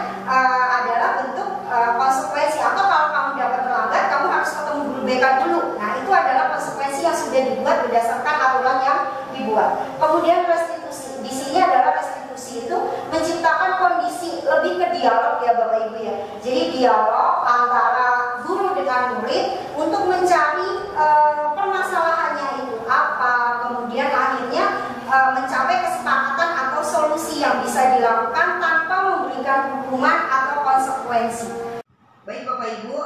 Speaker 4: adalah bentuk konsekuensi. Atau kalau kamu dapat terlambat, kamu harus ketemu guru BK dulu. Nah itu adalah konsekuensi yang sudah dibuat berdasarkan aturan yang dibuat. Kemudian restitusi. Di sini adalah restitusi itu menciptakan kondisi lebih ke dialog ya Bapak Ibu ya. Jadi dialog antara guru dengan murid untuk mencari permasalahannya itu apa, kemudian akhirnya mencapai kesepakatan atau solusi yang bisa dilakukan tanpa memberikan hukuman atau konsekuensi.
Speaker 6: Baik Bapak Ibu,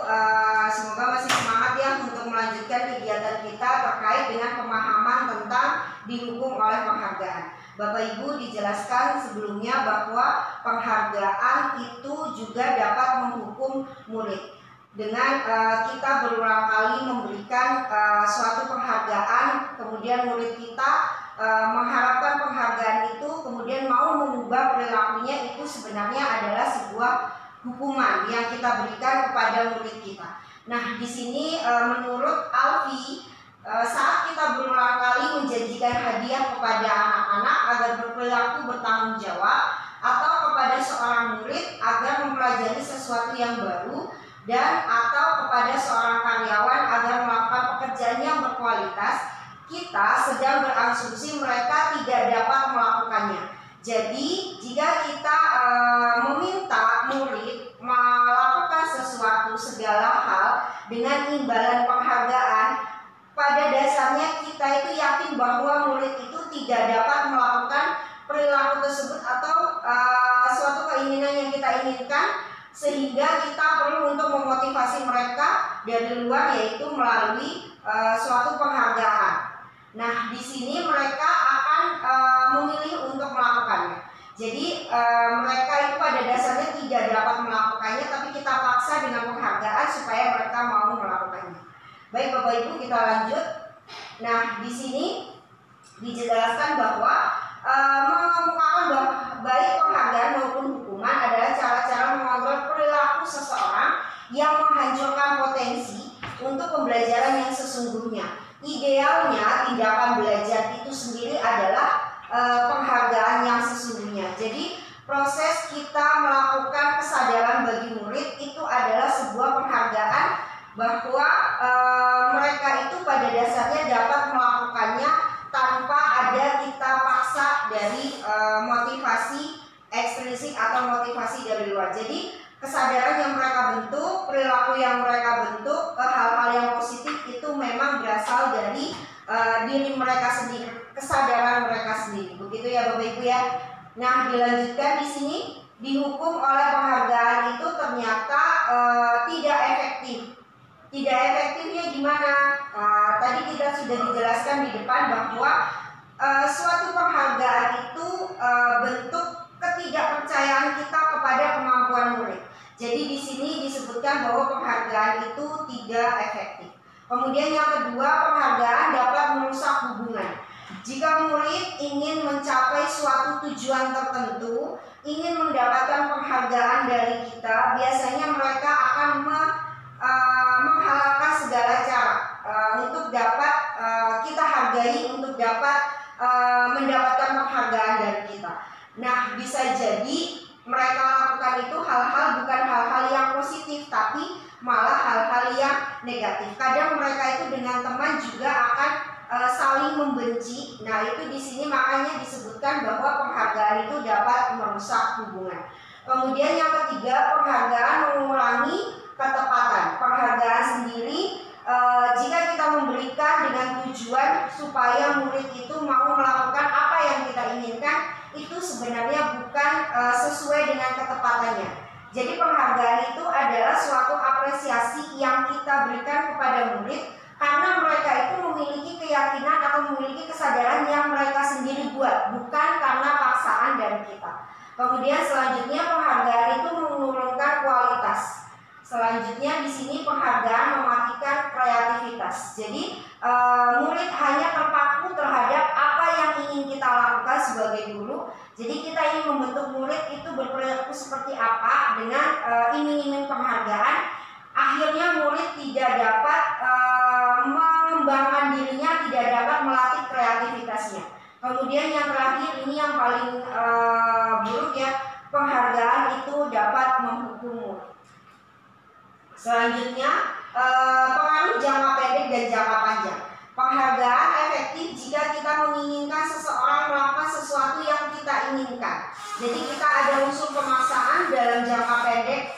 Speaker 6: semoga masih semangat ya untuk melanjutkan kegiatan kita terkait dengan pemahaman tentang dihukum oleh penghargaan. Bapak Ibu dijelaskan sebelumnya bahwa penghargaan itu juga dapat menghukum murid. Dengan kita berulang kali memberikan suatu penghargaan, kemudian murid kita mengharapkan penghargaan itu kemudian mau mengubah perilakunya, itu sebenarnya adalah sebuah hukuman yang kita berikan kepada murid kita. Nah, di sini menurut Alfi, saat kita berulang kali menjanjikan hadiah kepada anak-anak agar berperilaku bertanggung jawab, atau kepada seorang murid agar mempelajari sesuatu yang baru, dan atau kepada seorang karyawan agar melakukan pekerjaan yang berkualitas, kita sedang berasumsi mereka tidak dapat melakukannya. Jadi jika kita meminta murid melakukan sesuatu segala hal dengan imbalan penghargaan, pada dasarnya kita itu yakin inginkan, sehingga kita perlu untuk memotivasi mereka dari luar, yaitu melalui suatu penghargaan. Nah, di sini mereka akan memilih untuk melakukannya. Jadi mereka itu pada dasarnya tidak dapat melakukannya, tapi kita paksa dengan penghargaan supaya mereka mau melakukannya. Baik Bapak Ibu, kita lanjut. Nah, di sini dijelaskan bahwa mengemukakan bahwa baik penghargaan maupun hukuman adalah cara-cara mengontrol perilaku seseorang yang menghancurkan potensi untuk pembelajaran yang sesungguhnya. Idealnya tindakan belajar itu sendiri adalah penghargaan yang sesungguhnya. Jadi proses kita melakukan kesadaran bagi murid itu adalah sebuah penghargaan bahwa mereka itu pada dasarnya dapat melakukannya tanpa ada kita paksa dari motivasi ekstrinsik atau motivasi dari luar. Jadi kesadaran yang mereka bentuk, perilaku yang mereka bentuk, hal-hal yang positif itu memang berasal dari diri mereka sendiri, kesadaran mereka sendiri. Begitu ya Bapak Ibu ya. Nah, dilanjutkan di sini, dihukum oleh penghargaan itu ternyata tidak efektif. Tidak efektifnya gimana? Tadi kita sudah dijelaskan di depan bahwa suatu penghargaan itu bentuk ketidakpercayaan kita kepada kemampuan murid. Jadi di sini disebutkan bahwa penghargaan itu tidak efektif. Kemudian yang kedua, penghargaan dapat merusak hubungan. Jika murid ingin mencapai suatu tujuan tertentu, ingin mendapatkan penghargaan dari kita, biasanya mereka akan menghalalkan segala cara untuk dapat kita hargai, untuk dapat mendapatkan penghargaan dari kita. Nah, bisa jadi mereka lakukan itu hal-hal bukan hal-hal yang positif, tapi malah hal-hal yang negatif. Kadang mereka itu dengan teman juga akan saling membenci. Nah, itu di sini makanya disebutkan bahwa penghargaan itu dapat merusak hubungan. Kemudian yang ketiga, penghargaan mengurangi ketepatan. Penghargaan sendiri jika kita memberikan dengan tujuan supaya murid itu mau melakukan apa yang kita inginkan, itu sebenarnya bukan sesuai dengan ketepatannya. Jadi penghargaan itu adalah suatu apresiasi yang kita berikan kepada murid karena mereka itu memiliki keyakinan atau memiliki kesadaran yang mereka sendiri buat, bukan karena paksaan dari kita. Kemudian selanjutnya penghargaan itu menurunkan kualitas. Selanjutnya di sini penghargaan mematikan kreativitas. Jadi murid hanya terpaku terhadap apa yang ingin kita lakukan sebagai guru. Jadi kita ingin membentuk murid itu berperilaku seperti apa dengan iming-iming penghargaan. Akhirnya murid tidak dapat mengembangkan dirinya, tidak dapat melatih kreativitasnya. Kemudian yang terakhir ini yang paling buruk ya, penghargaan itu dapat menghukum murid. Selanjutnya, pengaruh jangka pendek dan jangka panjang. Penghargaan efektif jika kita menginginkan seseorang melakukan sesuatu yang kita inginkan. Jadi kita ada unsur pemaksaan dalam jangka pendek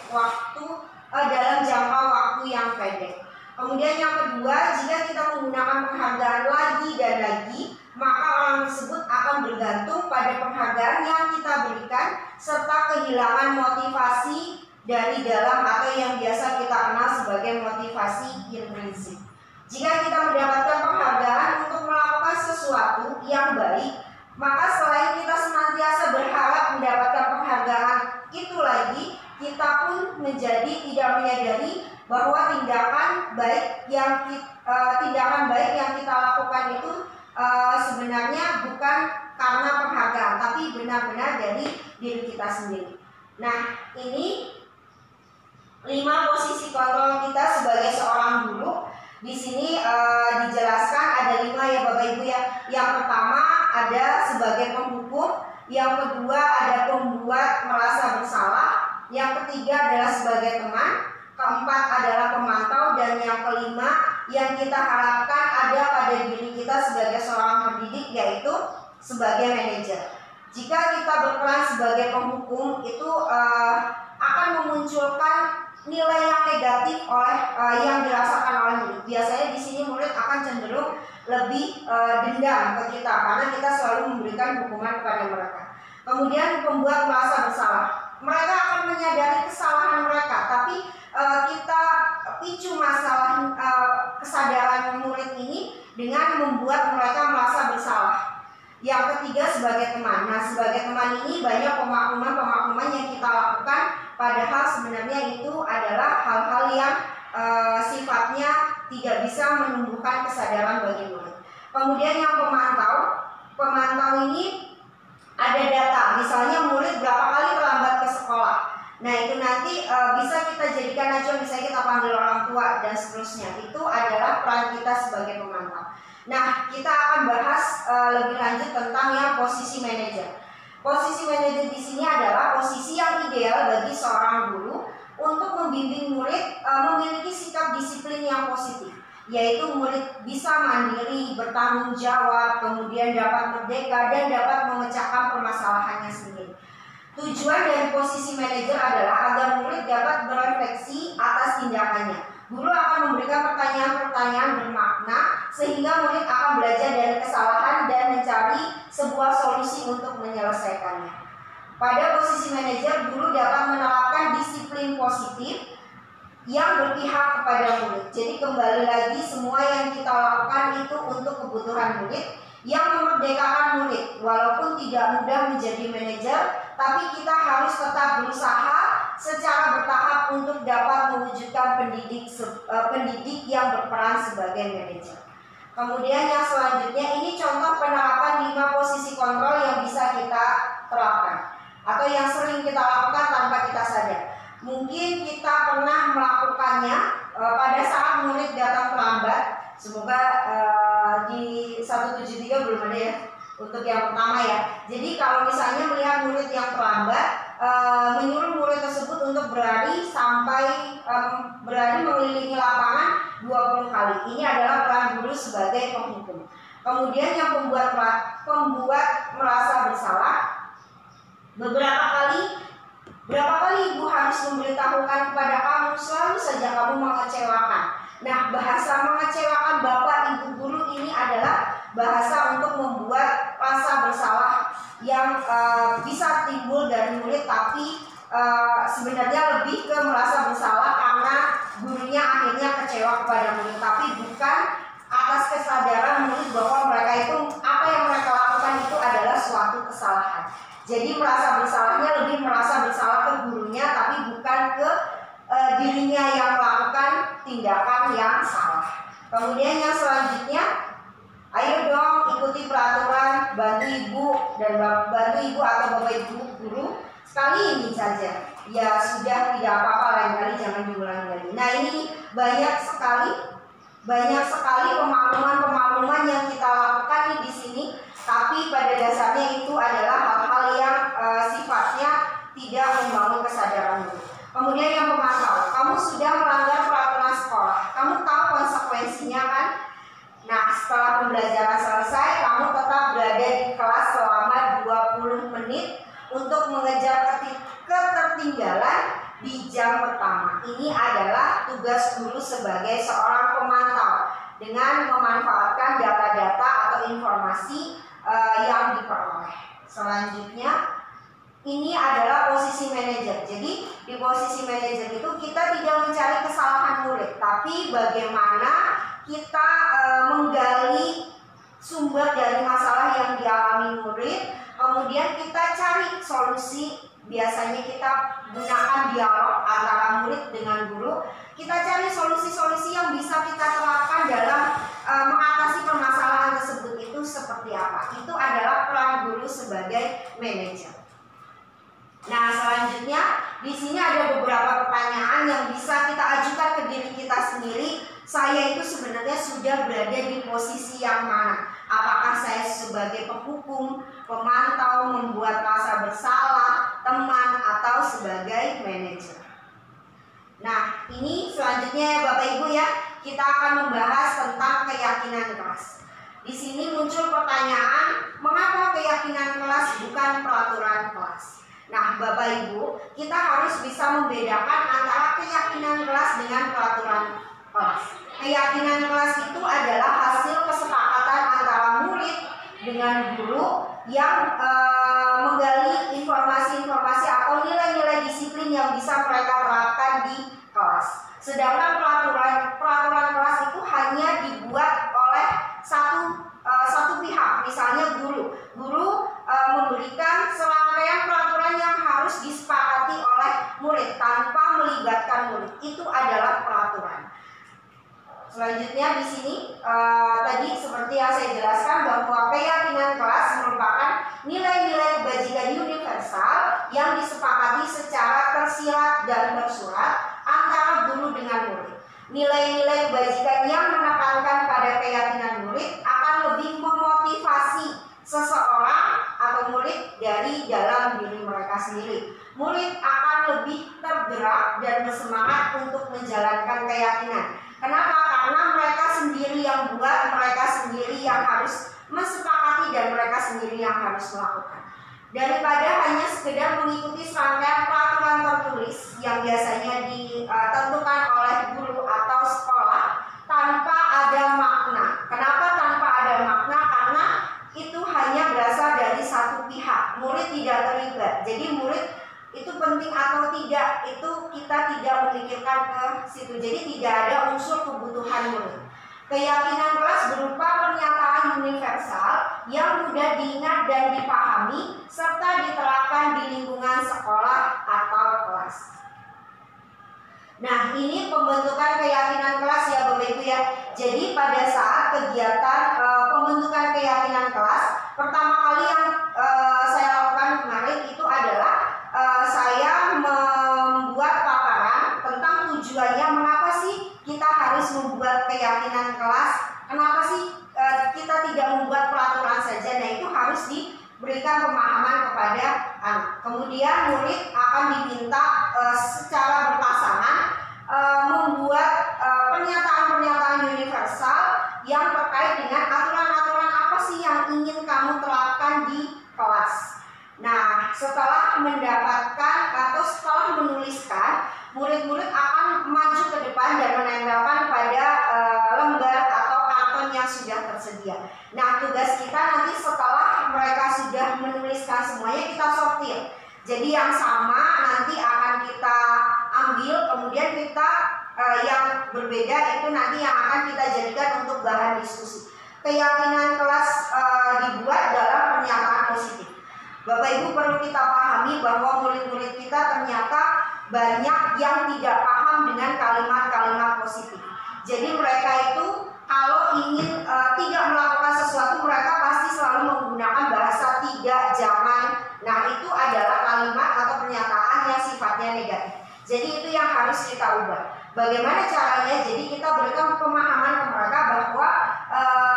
Speaker 6: dalam jangka waktu yang pendek. Kemudian yang kedua, jika kita menggunakan penghargaan lagi dan lagi, maka orang tersebut akan bergantung pada penghargaan yang kita berikan serta kehilangan motivasi dari dalam atau yang biasa kita kenal sebagai motivasi intrinsik. Jika kita mendapatkan penghargaan untuk melakukan sesuatu yang baik, maka selain kita senantiasa berharap mendapatkan penghargaan itu lagi, kita pun menjadi tidak menyadari bahwa tindakan baik yang kita lakukan itu sebenarnya bukan karena penghargaan, tapi benar-benar dari diri kita sendiri. Nah, ini 5 posisi kontrol kita sebagai seorang guru. Di sini dijelaskan ada 5 ya Bapak Ibu ya. Yang pertama ada sebagai penghukum, yang kedua ada pembuat merasa bersalah, yang ketiga adalah sebagai teman, keempat adalah pemantau, dan yang kelima yang kita harapkan ada pada diri kita sebagai seorang pendidik, yaitu sebagai manajer. Jika kita berperan sebagai penghukum itu akan memunculkan nilai yang negatif yang dirasakan oleh murid. Biasanya di sini murid akan cenderung lebih dendam ke kita karena kita selalu memberikan hukuman kepada mereka. Kemudian pembuat merasa bersalah. mereka akan menyadari kesalahan mereka, tapi kita picu masalah kesadaran murid ini dengan membuat mereka merasa bersalah. Yang ketiga, sebagai teman. Nah, sebagai teman ini banyak pemakluman yang kita lakukan, padahal sebenarnya itu adalah hal-hal yang sifatnya tidak bisa menumbuhkan kesadaran bagi murid. Kemudian yang pemantau ini ada data, misalnya murid berapa kali terlambat ke sekolah. Nah, itu nanti bisa kita jadikan aja, misalnya kita panggil orang tua dan seterusnya. Itu adalah peran kita sebagai pemantau. Nah, kita akan bahas lebih lanjut tentang yang posisi manajer. Posisi manajer di sini adalah posisi yang ideal bagi seorang guru untuk membimbing murid memiliki sikap disiplin yang positif, yaitu murid bisa mandiri, bertanggung jawab, kemudian dapat merdeka dan dapat memecahkan permasalahannya sendiri. Tujuan dari posisi manajer adalah agar murid dapat berefleksi atas tindakannya. Guru akan memberikan pertanyaan-pertanyaan bermakna sehingga murid akan belajar dari kesalahan dan mencari sebuah solusi untuk menyelesaikannya. Pada posisi manajer, guru dapat menerapkan disiplin positif yang berpihak kepada murid. Jadi kembali lagi, semua yang kita lakukan itu untuk kebutuhan murid, yang memerdekakan murid. Walaupun tidak mudah menjadi manajer, tapi kita harus tetap berusaha secara bertahap untuk dapat mewujudkan pendidik yang berperan sebagai manajer. Kemudian yang selanjutnya, ini contoh penerapan 5 posisi kontrol yang bisa kita terapkan atau yang sering kita lakukan tanpa kita sadar. Mungkin kita pernah melakukannya pada saat murid datang terlambat. Semoga di 173 belum ada ya untuk yang pertama ya. Jadi kalau misalnya melihat murid yang terlambat, menyuruh murid tersebut untuk berlari sampai berlari mengelilingi lapangan 20 kali. Ini adalah peran guru sebagai penghukum. Kemudian yang pembuat merasa bersalah. Berapa kali ibu harus memberitahukan kepada kamu, selalu saja kamu mengecewakan. Nah, bahasa mengecewakan bapak ibu guru ini adalah bahasa untuk membuat rasa bersalah yang bisa timbul dari murid, tapi sebenarnya lebih ke merasa bersalah karena gurunya akhirnya kecewa kepada murid, tapi bukan atas kesadaran murid bahwa mereka itu, apa yang mereka lakukan itu adalah suatu kesalahan. Jadi merasa bersalahnya lebih merasa bersalah ke gurunya, tapi bukan ke dirinya yang melakukan tindakan yang salah. Kemudian yang selanjutnya, ayo dong ikuti peraturan, bantu ibu atau bapak ibu guru sekali ini saja. Ya sudah, tidak apa-apa, lain kali jangan diulangi lagi. Nah, ini banyak sekali pemahaman yang kita lakukan di sini. Tapi pada dasarnya itu adalah hal-hal yang sifatnya tidak membangun kesadaran guru. Kemudian yang pemantau, kamu sudah melanggar peraturan sekolah, kamu tahu konsekuensinya kan? Nah, setelah pembelajaran selesai, kamu tetap berada di kelas selama 20 menit untuk mengejar ketertinggalan di jam pertama. Ini adalah tugas guru sebagai seorang pemantau dengan memanfaatkan data-data atau informasi yang diperoleh. Selanjutnya, ini adalah posisi manajer. Jadi di posisi manajer itu kita tidak mencari kesalahan murid, tapi bagaimana kita menggali sumber dari masalah yang dialami murid, kemudian kita cari solusi. Biasanya kita gunakan dialog antara murid dengan guru. Kita cari solusi-solusi yang bisa kita terapkan dalam mengatasi permasalahan tersebut. Itu seperti apa? Itu adalah peran guru sebagai manajer. Nah, selanjutnya di sini ada beberapa pertanyaan yang bisa kita ajukan ke diri kita sendiri. Saya itu sebenarnya sudah berada di posisi yang mana? Apakah saya sebagai penghukum, pemantau, membuat rasa bersalah, teman, atau sebagai manajer? Nah, ini selanjutnya ya Bapak Ibu ya, kita akan membahas tentang keyakinan kelas. Di sini muncul pertanyaan, mengapa keyakinan kelas bukan peraturan kelas? Nah, Bapak Ibu, kita harus bisa membedakan antara keyakinan kelas dengan peraturan kelas. Keyakinan kelas itu adalah hasil kesepakatan antara murid dengan guru yang menggali informasi-informasi atau nilai-nilai yang bisa mereka terapkan di kelas. Sedangkan peraturan kelas itu hanya dibuat oleh satu pihak, misalnya guru. Guru memberikan serangkaian peraturan yang harus disepakati oleh murid tanpa melibatkan murid. Itu adalah peraturan. Selanjutnya di sini tadi seperti yang saya jelaskan bahwa keyakinan kelas merupakan nilai-nilai kebajikan universal yang disepakati secara tersirat dan tersurat antara guru dengan murid. Nilai-nilai kebajikan yang menekankan pada keyakinan murid akan lebih memotivasi seseorang atau murid dari dalam diri mereka sendiri. Murid akan lebih tergerak dan bersemangat untuk menjalankan keyakinan. Kenapa? Karena mereka sendiri yang buat, mereka sendiri yang harus mensepakati dan mereka sendiri yang harus melakukan. Daripada hanya sekedar mengikuti serangkaian peraturan tertulis yang biasanya ditentukan oleh guru atau sekolah tanpa ada makna. Kenapa tanpa ada makna? Karena itu hanya berasal dari satu pihak. Murid tidak terlibat. Jadi murid itu penting atau tidak, itu kita tidak memikirkan ke situ. Jadi tidak ada unsur kebutuhan murid. Keyakinan kelas berupa pernyataan universal yang mudah diingat dan dipahami serta diterapkan di lingkungan sekolah atau kelas. Nah, ini pembentukan keyakinan kelas ya Bapak Ibu ya. Jadi pada saat kegiatan pembentukan keyakinan kelas, pertama kali yang saya lakukan kemarin itu adalah saya membuat paparan tentang tujuannya, mengapa sih kita harus membuat keyakinan kelas, kenapa sih kita tidak membuat peraturan saja. Nah, itu harus diberikan pemahaman kepada anak. Kemudian murid akan diminta secara berpasangan membuat pernyataan-pernyataan universal yang terkait dengan aturan-aturan apa sih yang ingin kamu terapkan di kelas. Nah, setelah mendapatkan atau setelah menuliskan, murid-murid akan maju ke depan dan menempelkan pada lembar atau karton yang sudah tersedia. Nah, tugas kita nanti setelah mereka sudah menuliskan semuanya, kita sortir. Jadi yang sama nanti akan kita ambil, kemudian kita yang berbeda itu nanti yang akan kita jadikan untuk bahan diskusi. Keyakinan kelas dibuat dalam pernyataan positif. Bapak Ibu perlu kita pahami bahwa murid-murid kita ternyata banyak yang tidak paham dengan kalimat-kalimat positif. Jadi mereka itu kalau ingin tidak melakukan sesuatu, mereka pasti selalu menggunakan bahasa tidak, jangan. Nah, itu adalah kalimat atau pernyataan yang sifatnya negatif. Jadi itu yang harus kita ubah. Bagaimana caranya? Jadi kita berikan pemahaman ke mereka bahwa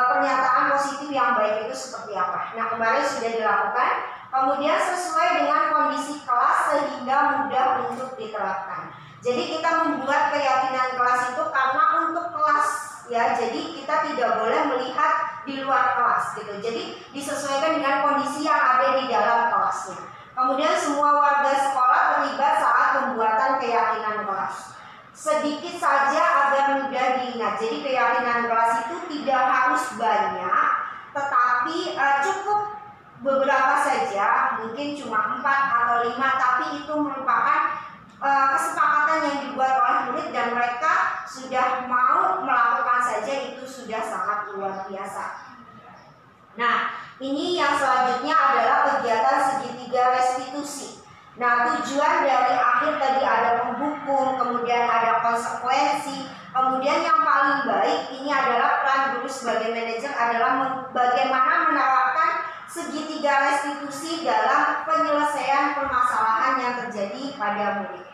Speaker 6: pernyataan positif yang baik itu seperti apa. Nah, kemarin sudah dilakukan. Kemudian sesuai dengan kondisi kelas sehingga mudah untuk diterapkan. Jadi kita membuat keyakinan kelas itu karena untuk kelas ya. Jadi kita tidak boleh melihat di luar kelas gitu. Jadi disesuaikan dengan kondisi yang ada di dalam kelasnya. Kemudian semua warga sekolah terlibat saat pembuatan keyakinan kelas. Sedikit saja agar mudah diingat. Jadi keyakinan kelas itu tidak harus banyak, tetapi cukup beberapa saja, mungkin cuma 4 atau 5, tapi itu merupakan kesepakatan yang dibuat oleh murid dan mereka sudah mau melakukan saja, itu sudah sangat luar biasa. Nah, ini yang selanjutnya adalah kegiatan segitiga restitusi. Nah, tujuan dari akhir tadi ada penghukum, kemudian ada konsekuensi, kemudian yang paling baik ini adalah peran guru sebagai manajer adalah bagaimana menerapkan segitiga restitusi dalam penyelesaian permasalahan yang terjadi pada murid.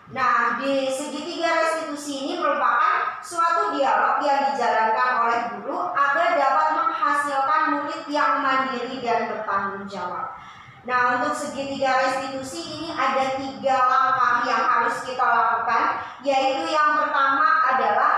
Speaker 6: Nah, di segitiga restitusi ini merupakan suatu dialog yang dijalankan oleh guru agar dapat menghasilkan murid yang mandiri dan bertanggung jawab. Nah, untuk segitiga restitusi ini ada 3 langkah yang harus kita lakukan, yaitu yang pertama adalah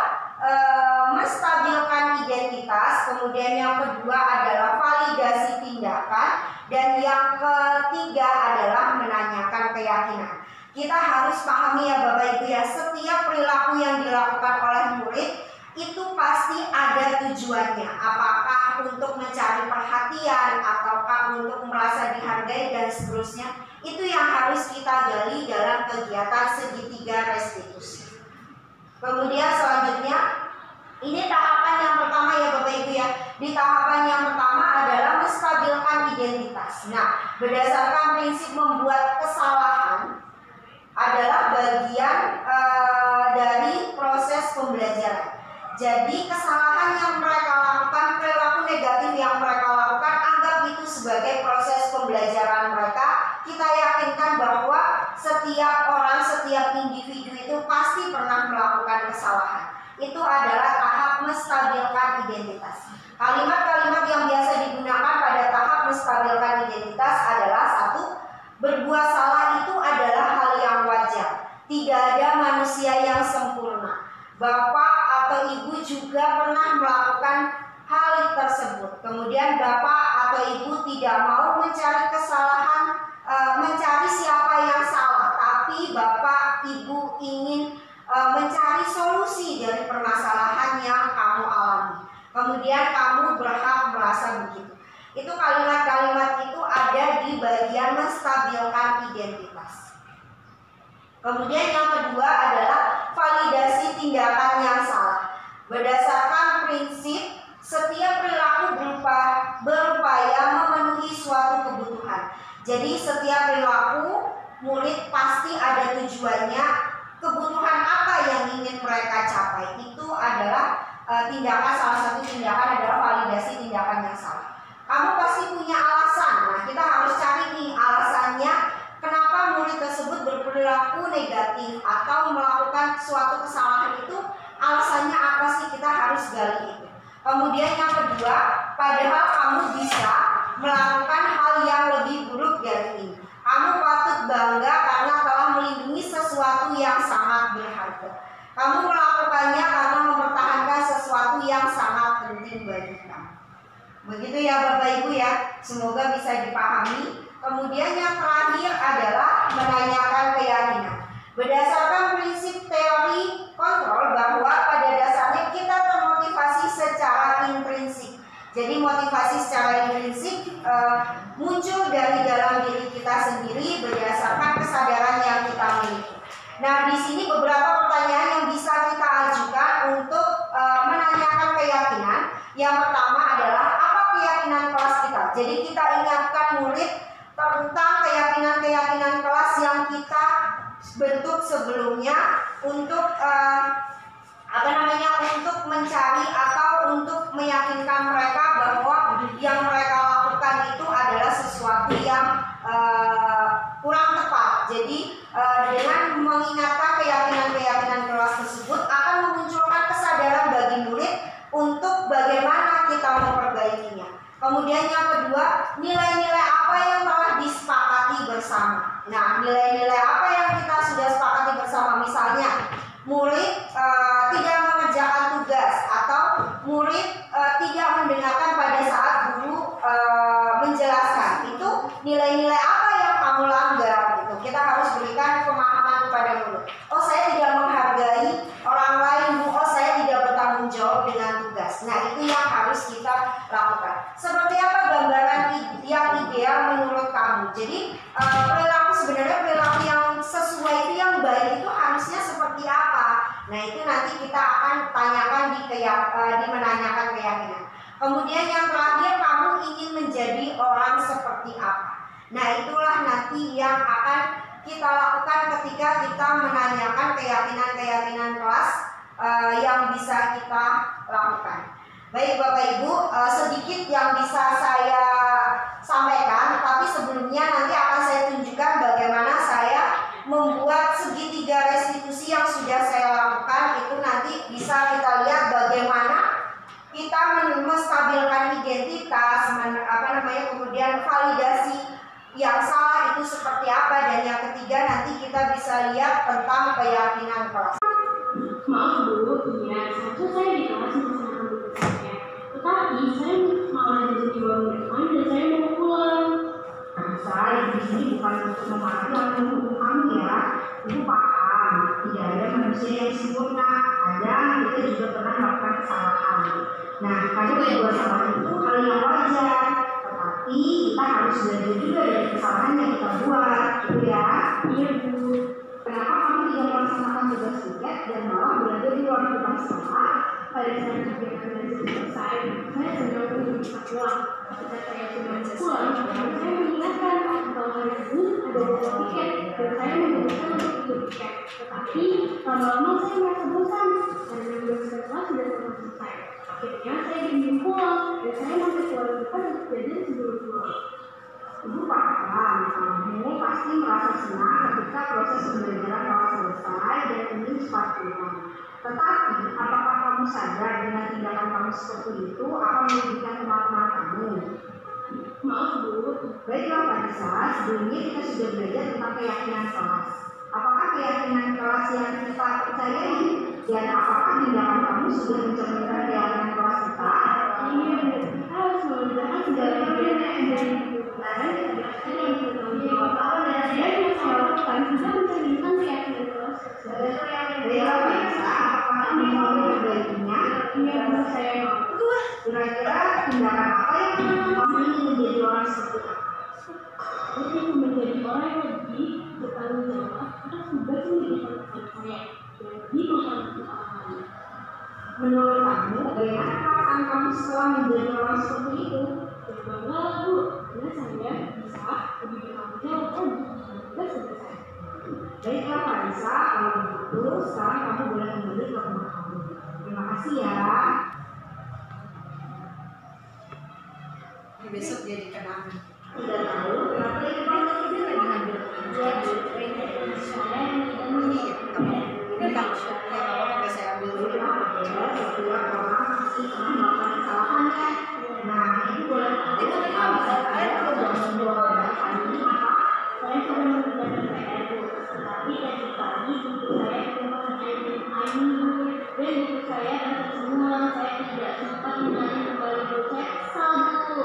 Speaker 6: menstabilkan identitas, kemudian yang kedua adalah validasi tindakan, dan yang ketiga adalah menanyakan keyakinan. Kita harus pahami ya Bapak Ibu ya, setiap perilaku yang dilakukan oleh murid itu pasti ada tujuannya. Apakah untuk mencari perhatian, ataukah untuk merasa dihargai dan seterusnya. Itu yang harus kita gali dalam kegiatan segitiga restitusi. Kemudian selanjutnya, ini tahapan yang pertama ya Bapak Ibu ya. Di tahapan yang pertama adalah menstabilkan identitas. Nah, berdasarkan prinsip membuat kesalahan adalah bagian dari proses pembelajaran. Jadi kesalahan yang mereka lakukan, perilaku negatif yang mereka lakukan, anggap itu sebagai proses pembelajaran mereka. Kita yakinkan bahwa setiap orang, setiap individu itu pasti pernah melakukan kesalahan. Itu adalah tahap menstabilkan identitas. Kalimat-kalimat yang biasa digunakan pada tahap menstabilkan identitas adalah: satu, berbuat salah itu adalah hal yang wajar. Tidak ada manusia yang sempurna. Bapak atau ibu juga pernah melakukan hal tersebut. Kemudian bapak atau ibu tidak mau mencari kesalahan, mencari siapa yang salah, tapi bapak ibu ingin mencari solusi dari permasalahan yang kamu alami. Kemudian kamu berhak merasa begitu. Itu kalimat-kalimat itu ada di bagian menstabilkan identitas. Kemudian yang kedua adalah validasi tindakan yang salah. Berdasarkan prinsip setiap perilaku berupaya memenuhi suatu kebutuhan. Jadi setiap perilaku murid pasti ada tujuannya. Kebutuhan apa yang ingin mereka capai itu adalah tindakan, salah satu tindakan adalah validasi tindakan yang salah. Kamu pasti punya alasan. Nah, kita harus cari nih alasannya kenapa murid tersebut berperilaku negatif atau melakukan suatu kesalahan itu. Alasannya apa sih, kita harus gali itu. Kemudian yang kedua, padahal kamu bisa melakukan hal yang lebih buruk dari ini. Kamu patut bangga karena telah melindungi sesuatu yang sangat berharga. Kamu melakukannya karena mempertahankan sesuatu yang sangat penting bagi kamu. Begitu ya Bapak Ibu ya, semoga bisa dipahami. Kemudian yang terakhir adalah menanyakan keyakinan. Berdasarkan prinsip teori kontrol bahwa pada dasarnya kita termotivasi secara intrinsik. Jadi motivasi secara intrinsik muncul dari dalam diri kita sendiri berdasarkan kesadaran yang kita miliki. Nah, di sini beberapa pertanyaan yang bisa kita ajukan untuk menanyakan keyakinan. Yang pertama adalah apa keyakinan kelas kita. Jadi kita ingatkan murid tentang keyakinan-keyakinan kelas yang kita bentuk sebelumnya untuk untuk mencari atau untuk meyakinkan mereka bahwa yang mereka lakukan itu adalah sesuatu yang kurang tepat. Jadi dengan mengingatkan keyakinan-keyakinan kelas tersebut akan memunculkan kesadaran bagi murid untuk bagaimana kita memperbaikinya. Kemudian yang kedua, nilai-nilai apa yang telah disepakati bersama. Nah, nilai-nilai apa yang kita sudah sepakati bersama, misalnya murid tidak mengerjakan tugas atau murid tidak mendengarkan pada saat guru menjelaskan. Itu nilai-nilai apa yang kamu langgar gitu. Kita harus berikan pemahaman kepada murid. Oh, saya tidak menghargai orang lain, Bu. Oh, saya tidak bertanggung jawab dengan tugas. Nah, itu yang harus kita lakukan. Seperti apa gambaran yang ideal menurut kamu? Jadi perilaku yang sesuai itu, yang baik itu harusnya seperti apa? Nah, itu nanti kita akan tanyakan di menanyakan keyakinan. Kemudian yang terakhir, kamu ingin menjadi orang seperti apa? Nah, itulah nanti yang akan kita lakukan ketika kita menanyakan keyakinan-keyakinan kelas yang bisa kita lakukan. Baik Bapak Ibu, sedikit yang bisa saya sampaikan, tapi sebelumnya nanti akan saya tunjukkan bagaimana saya membuat segitiga restitusi yang sudah saya lakukan. Itu nanti bisa kita lihat bagaimana kita menstabilkan identitas, kemudian validasi yang salah itu seperti apa, dan yang ketiga nanti kita bisa lihat tentang keyakinan kelas.
Speaker 7: Maaf Bu, ya seharusnya saya di kelas melaksanakan tugasnya, tetapi saya malah jadi di warung depan dan saya mau pulang.
Speaker 6: Nah, saya di sini bukan untuk memarahi atau menghukum kamu ya. Ibu paham, tidak ada manusia yang sempurna. Ada, kita juga pernah melakukan kesalahan. Nah, kadang berbuat salah itu hal yang wajar. Tetapi
Speaker 4: Tapi kita harus belajar juga dari kesalahan yang kita buat, gitu ya. Iya Bu. Kenapa kamu tidak melaksanakan tugas tiket dan malah berada di luar gerbang sekolah? Pada saat kegiatan belajar selesai, saya sedang menunjukkan pulang. Ketika saya sedang pulang, saya mengingatkan bahwa hari ini ada dua tiket dan saya memutuskan untuk ikut tiket. Tetapi lama-lama saya merasa bosan karena tugas sekolah sudah selesai. Akhirnya saya ingin pulang dan saya masih keluar depan untuk belajar sebelum pulang. Ibu paham, kamu pasti merasa senang ketika proses pembelajaran telah selesai dan ingin cepat pulang. Tetapi, apakah kamu sadar dengan tindakan kamu seperti itu akan merugikan teman-teman kamu? Maaf Bu. Baiklah Vanessa, sebelumnya kita sudah belajar tentang keyakinan kelas. Apakah keyakinan kelas yang kita percayai? Dan apakah tindakan kamu sudah mencerminkan keyakinan kelas kita? Iya Bu, kita harus mengerjakan segala keyakinan yang dari kemarin yang bertanggung jawab dan saya yang saya lakukan sudah mencerminkan keyakinan kelas. Baiklah Vanessa, apakah kamu mau memperbaikinya? Iya Bu, saya mampu. Kira-kira tindakan apa yang kamu ingin menjadi orang seperti apa? Saya ingin menjadi orang yang lebih bertanggung jawab atas tugas yang diberikan saya dan lebih menghormati orang lain. Menurut kamu, bagaimana perasaan kamu setelah menjadi orang seperti itu? Bangga Bu, karena saya bisa lebih bertanggung jawab dan tugas selesai. Baiklah Vanessa, kalau begitu sekarang kamu boleh kembali ke rumah kamu. Terima kasih ya.
Speaker 6: Besok jadi kenangan.
Speaker 4: Tidak tahu kenapa ini kamu tidak hadir. Jadi saya
Speaker 6: Saya ambil dulu.
Speaker 4: setiap orang pasti pernah melakukan kesalahannya. Nah, itu boleh kalau saya sudah membuat hari ini maka saya sudah mengerjakan PR Bu. Tetapi tadi pagi buku saya sudah mengerjakan ini dan buku saya ada semua. Saya tidak sempat menanya kembali Bu. Saya kesal Bu.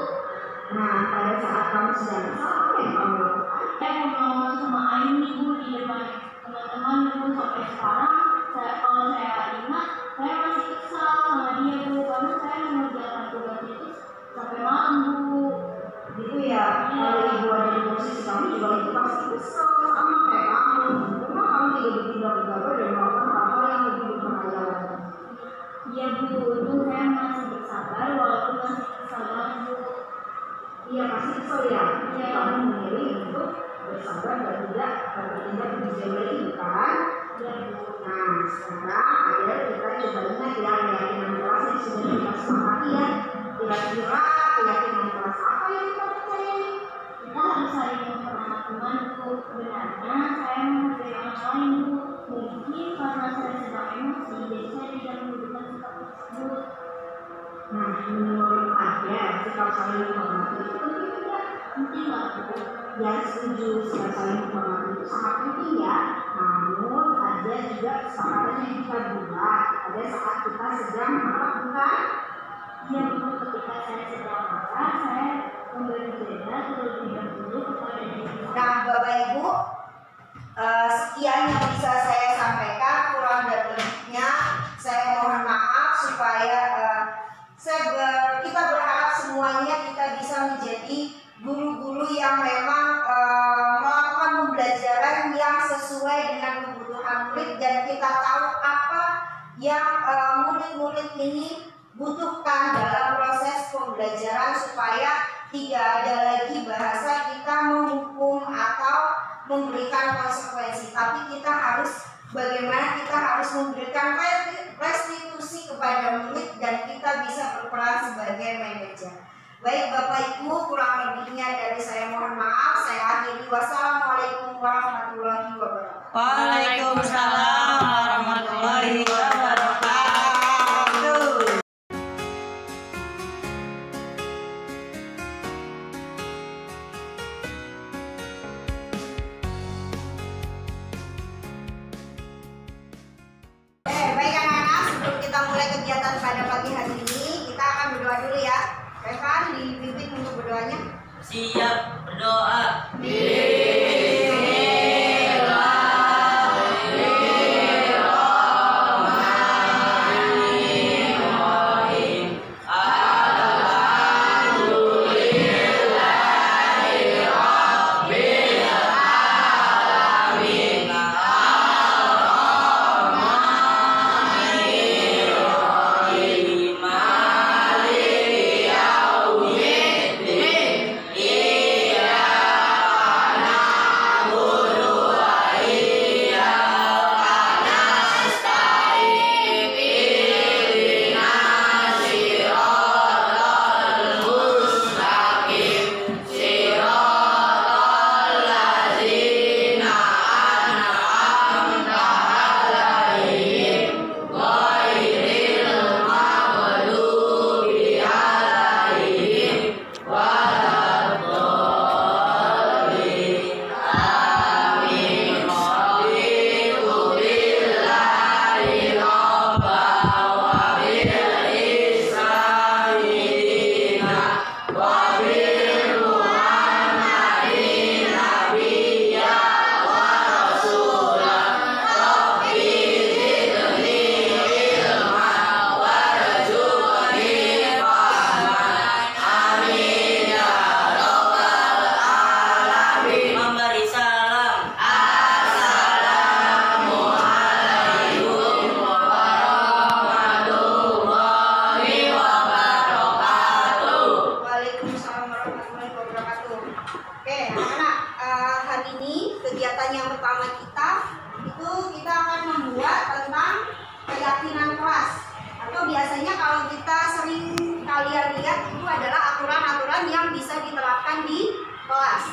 Speaker 4: Nah, pada saat kamu sedang kesal, apa yang kamu lakukan? Saya ngobrol sama Aini Bu di depan teman-teman Bu. Sampai sekarang kalau saya ingat, saya masih kesal sama dia Bu, karena saya mengerjakan tugas itu sampai malam Bu. Gitu ya, kalau ibu ada di posisi kamu juga itu pasti kesal sama kayak kamu. Karena kamu tidak bertindak gegabah dan melakukan hal-hal yang lebih berbahaya lagi. Iya Bu, itu saya masih bersabar walaupun masih kesal banget Bu. Iya pasti kesal ya. Iya. Kamu memilih untuk bersabar dan tidak bertindak gegabah itu kan? Iya Bu. Nah sekarang ayo kita coba ingat ya keyakinan kelas yang sudah kita sepakati ya. Kira-kira keyakinan kelas apa yang kita percayai? Kita harus saling menghormati teman Bu. Sebenarnya saya menghargai orang lain Bu. Mungkin karena saya sedang emosi, jadi saya tidak menunjukkan sikap tersebut. Nah, menurut Anda, sikap saling menghormati itu penting tidak? Penting lah Bu. Ya setuju, sikap saling menghormati itu sangat penting ya. Namun ada juga kesepakatan yang kita buat pada saat kita sedang marah bukan? Iya Bu, ketika saya sedang marah, saya memberi jeda terlebih dahulu kepada diri saya.
Speaker 6: Nah, Bapak Ibu, sekian yang bisa saya sampaikan, kurang dan lebihnya saya mohon maaf supaya kita berharap semuanya kita bisa menjadi guru-guru yang memang melakukan pembelajaran yang sesuai dengan kebutuhan murid dan kita tahu apa yang murid-murid ini butuhkan dalam proses pembelajaran supaya tidak ada lagi bahasa kita menghukum atau memberikan konsekuensi, tapi kita harus bagaimana kita harus memberikan restitusi kepada murid dan kita bisa berperan sebagai manajer. Baik Bapak Ibu, kurang lebihnya dari saya mohon maaf. Saya akhiri. Wassalamualaikum warahmatullahi wabarakatuh.
Speaker 8: Waalaikumsalam warahmatullahi wabarakatuh.
Speaker 6: Baik anak-anak, sebelum kita mulai kegiatan pada pagi hari ini, kita akan berdoa dulu ya. Revan, dipimpin untuk berdoanya.
Speaker 8: Siap berdoa. Bismillahirrahmanirrahim. Alhamdulillah.
Speaker 6: kelas.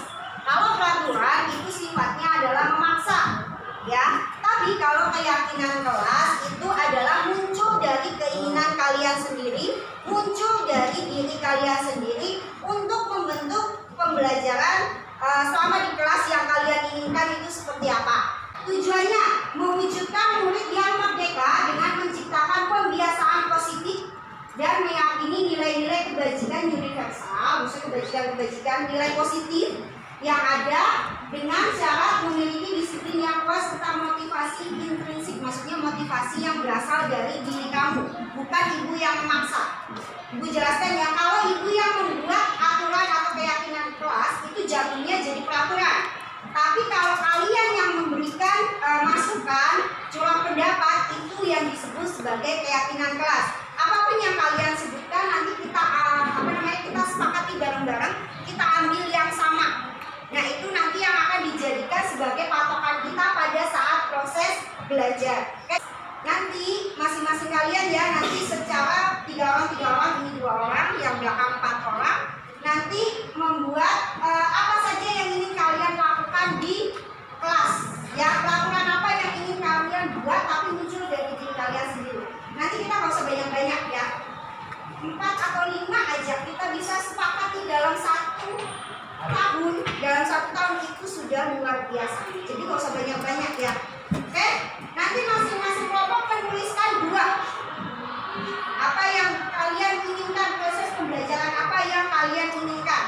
Speaker 6: Kalau peraturan itu sifatnya adalah memaksa, ya. Tapi kalau keyakinan kelas itu adalah muncul dari keinginan kalian sendiri, muncul dari diri kalian sendiri untuk membentuk pembelajaran selama di kelas yang kalian inginkan itu seperti apa. Tujuannya mewujudkan murid yang merdeka dengan menciptakan pembiasaan positif dan meyakini nilai-nilai kebajikan universal, maksudnya kebajikan nilai positif yang ada dengan cara memiliki disiplin yang kuat serta motivasi intrinsik, maksudnya motivasi yang berasal dari diri kamu, bukan ibu yang memaksa. Ibu jelaskan ya, kalau ibu yang membuat aturan atau keyakinan kelas itu jatuhnya jadi peraturan. Tapi kalau kalian yang memberikan masukan, curah pendapat, itu yang disebut sebagai keyakinan kelas. Apapun yang kalian sebutkan nanti kita kita sepakati bareng-bareng, kita ambil yang sama. Nah, itu nanti yang akan dijadikan sebagai patokan kita pada saat proses belajar. Nanti masing-masing kalian ya, nanti secara 3 orang, ini 2 orang, yang belakang 4 orang, nanti membuat apa saja yang ingin kalian lakukan di kelas. Ya, peraturan apa yang ingin kalian buat tapi muncul dari diri kalian sendiri. Nanti kita nggak usah banyak-banyak ya. 4 atau 5 aja kita bisa sepakati dalam 1 tahun. Dalam 1 tahun itu sudah luar biasa. Jadi nggak usah banyak-banyak ya. Oke? Nanti masing-masing kelompok menuliskan 2. Apa yang kalian inginkan, proses pembelajaran apa yang kalian inginkan.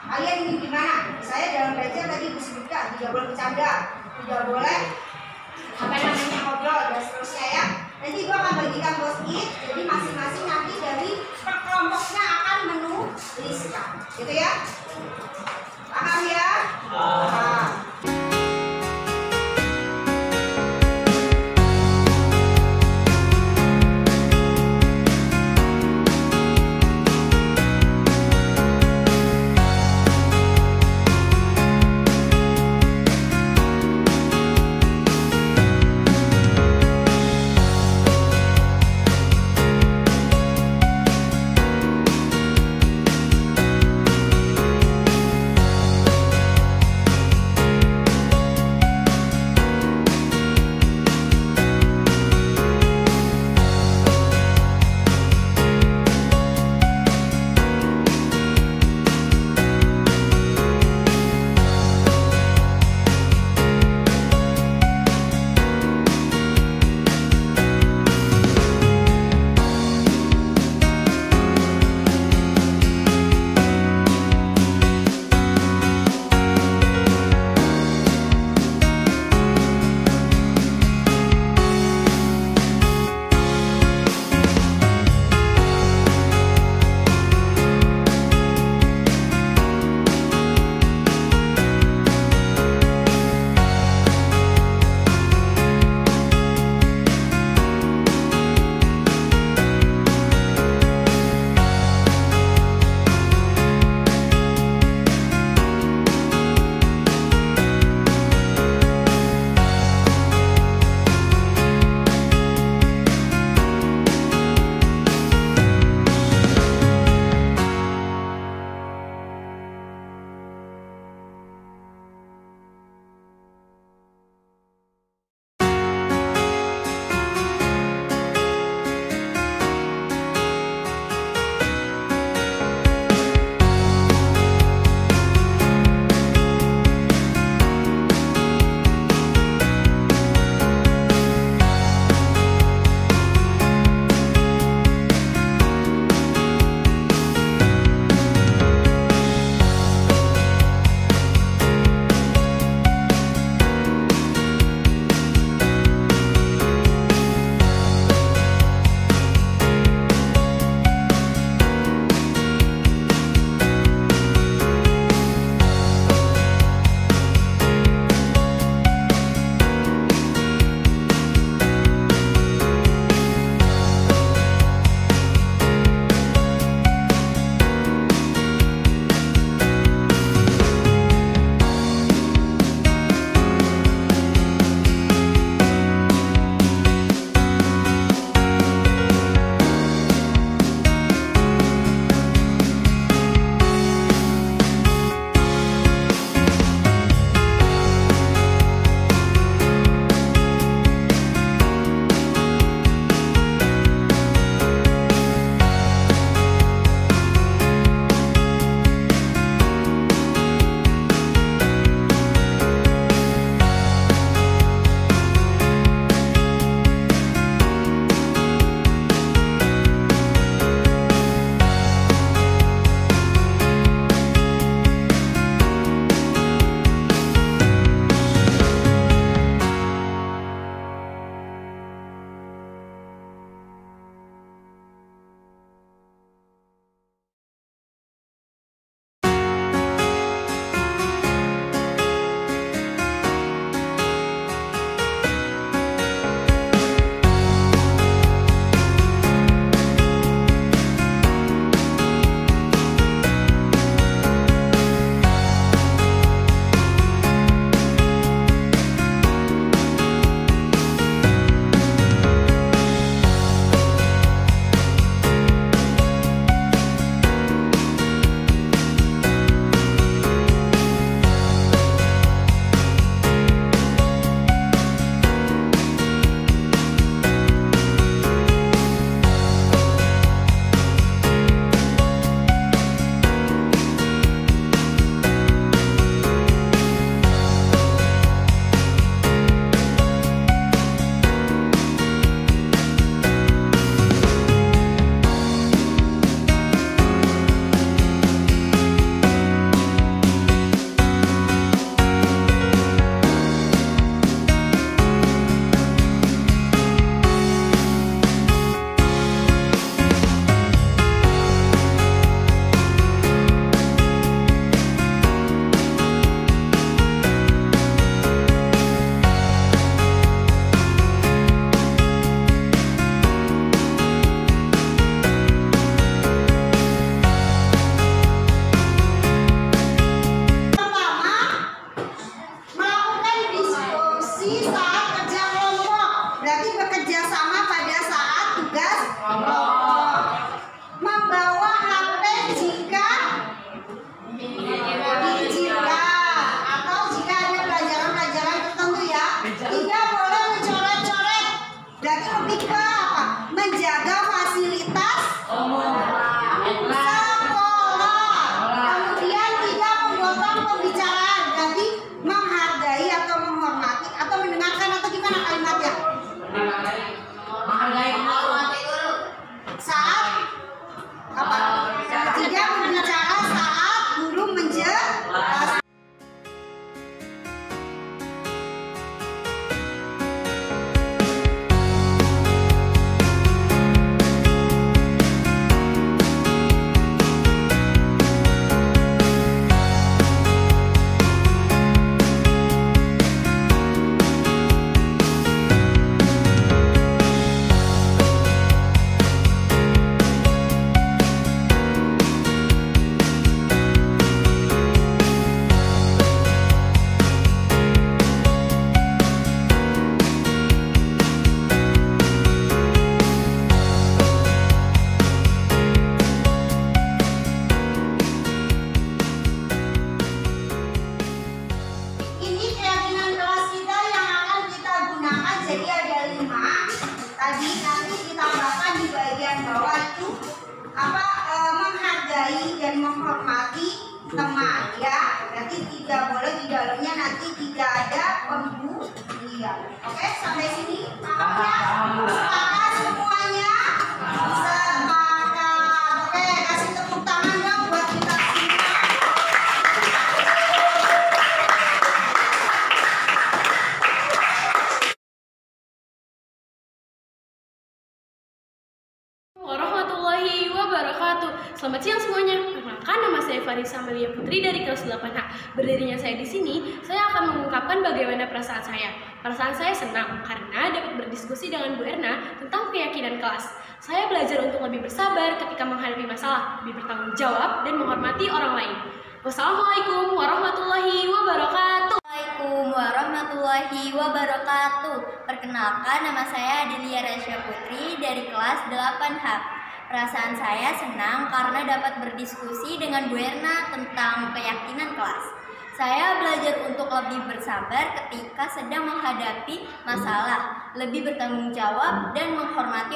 Speaker 6: Kalian ingin gimana? Saya dalam belajar tadi Ibu sebutkan, tidak boleh bercanda, tidak boleh ngobrol dan seterusnya ya. Nanti Ibu akan bagikan post-it, jadi masing-masing nanti dari per kelompoknya akan menuliskan, gitu ya. Paham ya? Paham. Berarti lebih ke apa? Menjaga fasilitas sekolah. Kemudian tidak memotong pembicaraan. Berarti menghargai atau menghormati atau mendengarkan atau gimana kalimatnya?
Speaker 8: Menghargai, menghormati guru.
Speaker 6: Saat apa? Tidak berbicara saat guru menjelaskan. Ini keyakinan kelas kita yang akan kita gunakan, jadi ada 5. Tadi nanti ditambahkan di bagian bawah itu apa, menghargai dan menghormati teman ya. Berarti tidak boleh di dalamnya nanti tidak ada pembulian. Oke, sampai sini paham ya? Sepakat semuanya? Sepakat. Oke, kasih tepuk tangan dong buat kita semua.
Speaker 7: Warahmatullahi wabarakatuh. Selamat siang semuanya. Perkenalkan, nama saya Farisa Amalia Putri dari kelas 8H. Berdirinya saya di sini, saya akan mengungkapkan bagaimana perasaan saya. Perasaan saya senang karena dapat berdiskusi dengan Bu Erna tentang keyakinan kelas. Saya belajar untuk lebih bersabar ketika menghadapi masalah, lebih bertanggung jawab dan menghormati orang lain. Wassalamualaikum warahmatullahi wabarakatuh.
Speaker 9: Assalamualaikum warahmatullahi wabarakatuh. Perkenalkan, nama saya Adelia Rasya Putri dari kelas 8H. Perasaan saya senang karena dapat berdiskusi dengan Bu Erna tentang keyakinan kelas. Saya belajar untuk lebih bersabar ketika sedang menghadapi masalah, lebih bertanggung jawab dan menghormati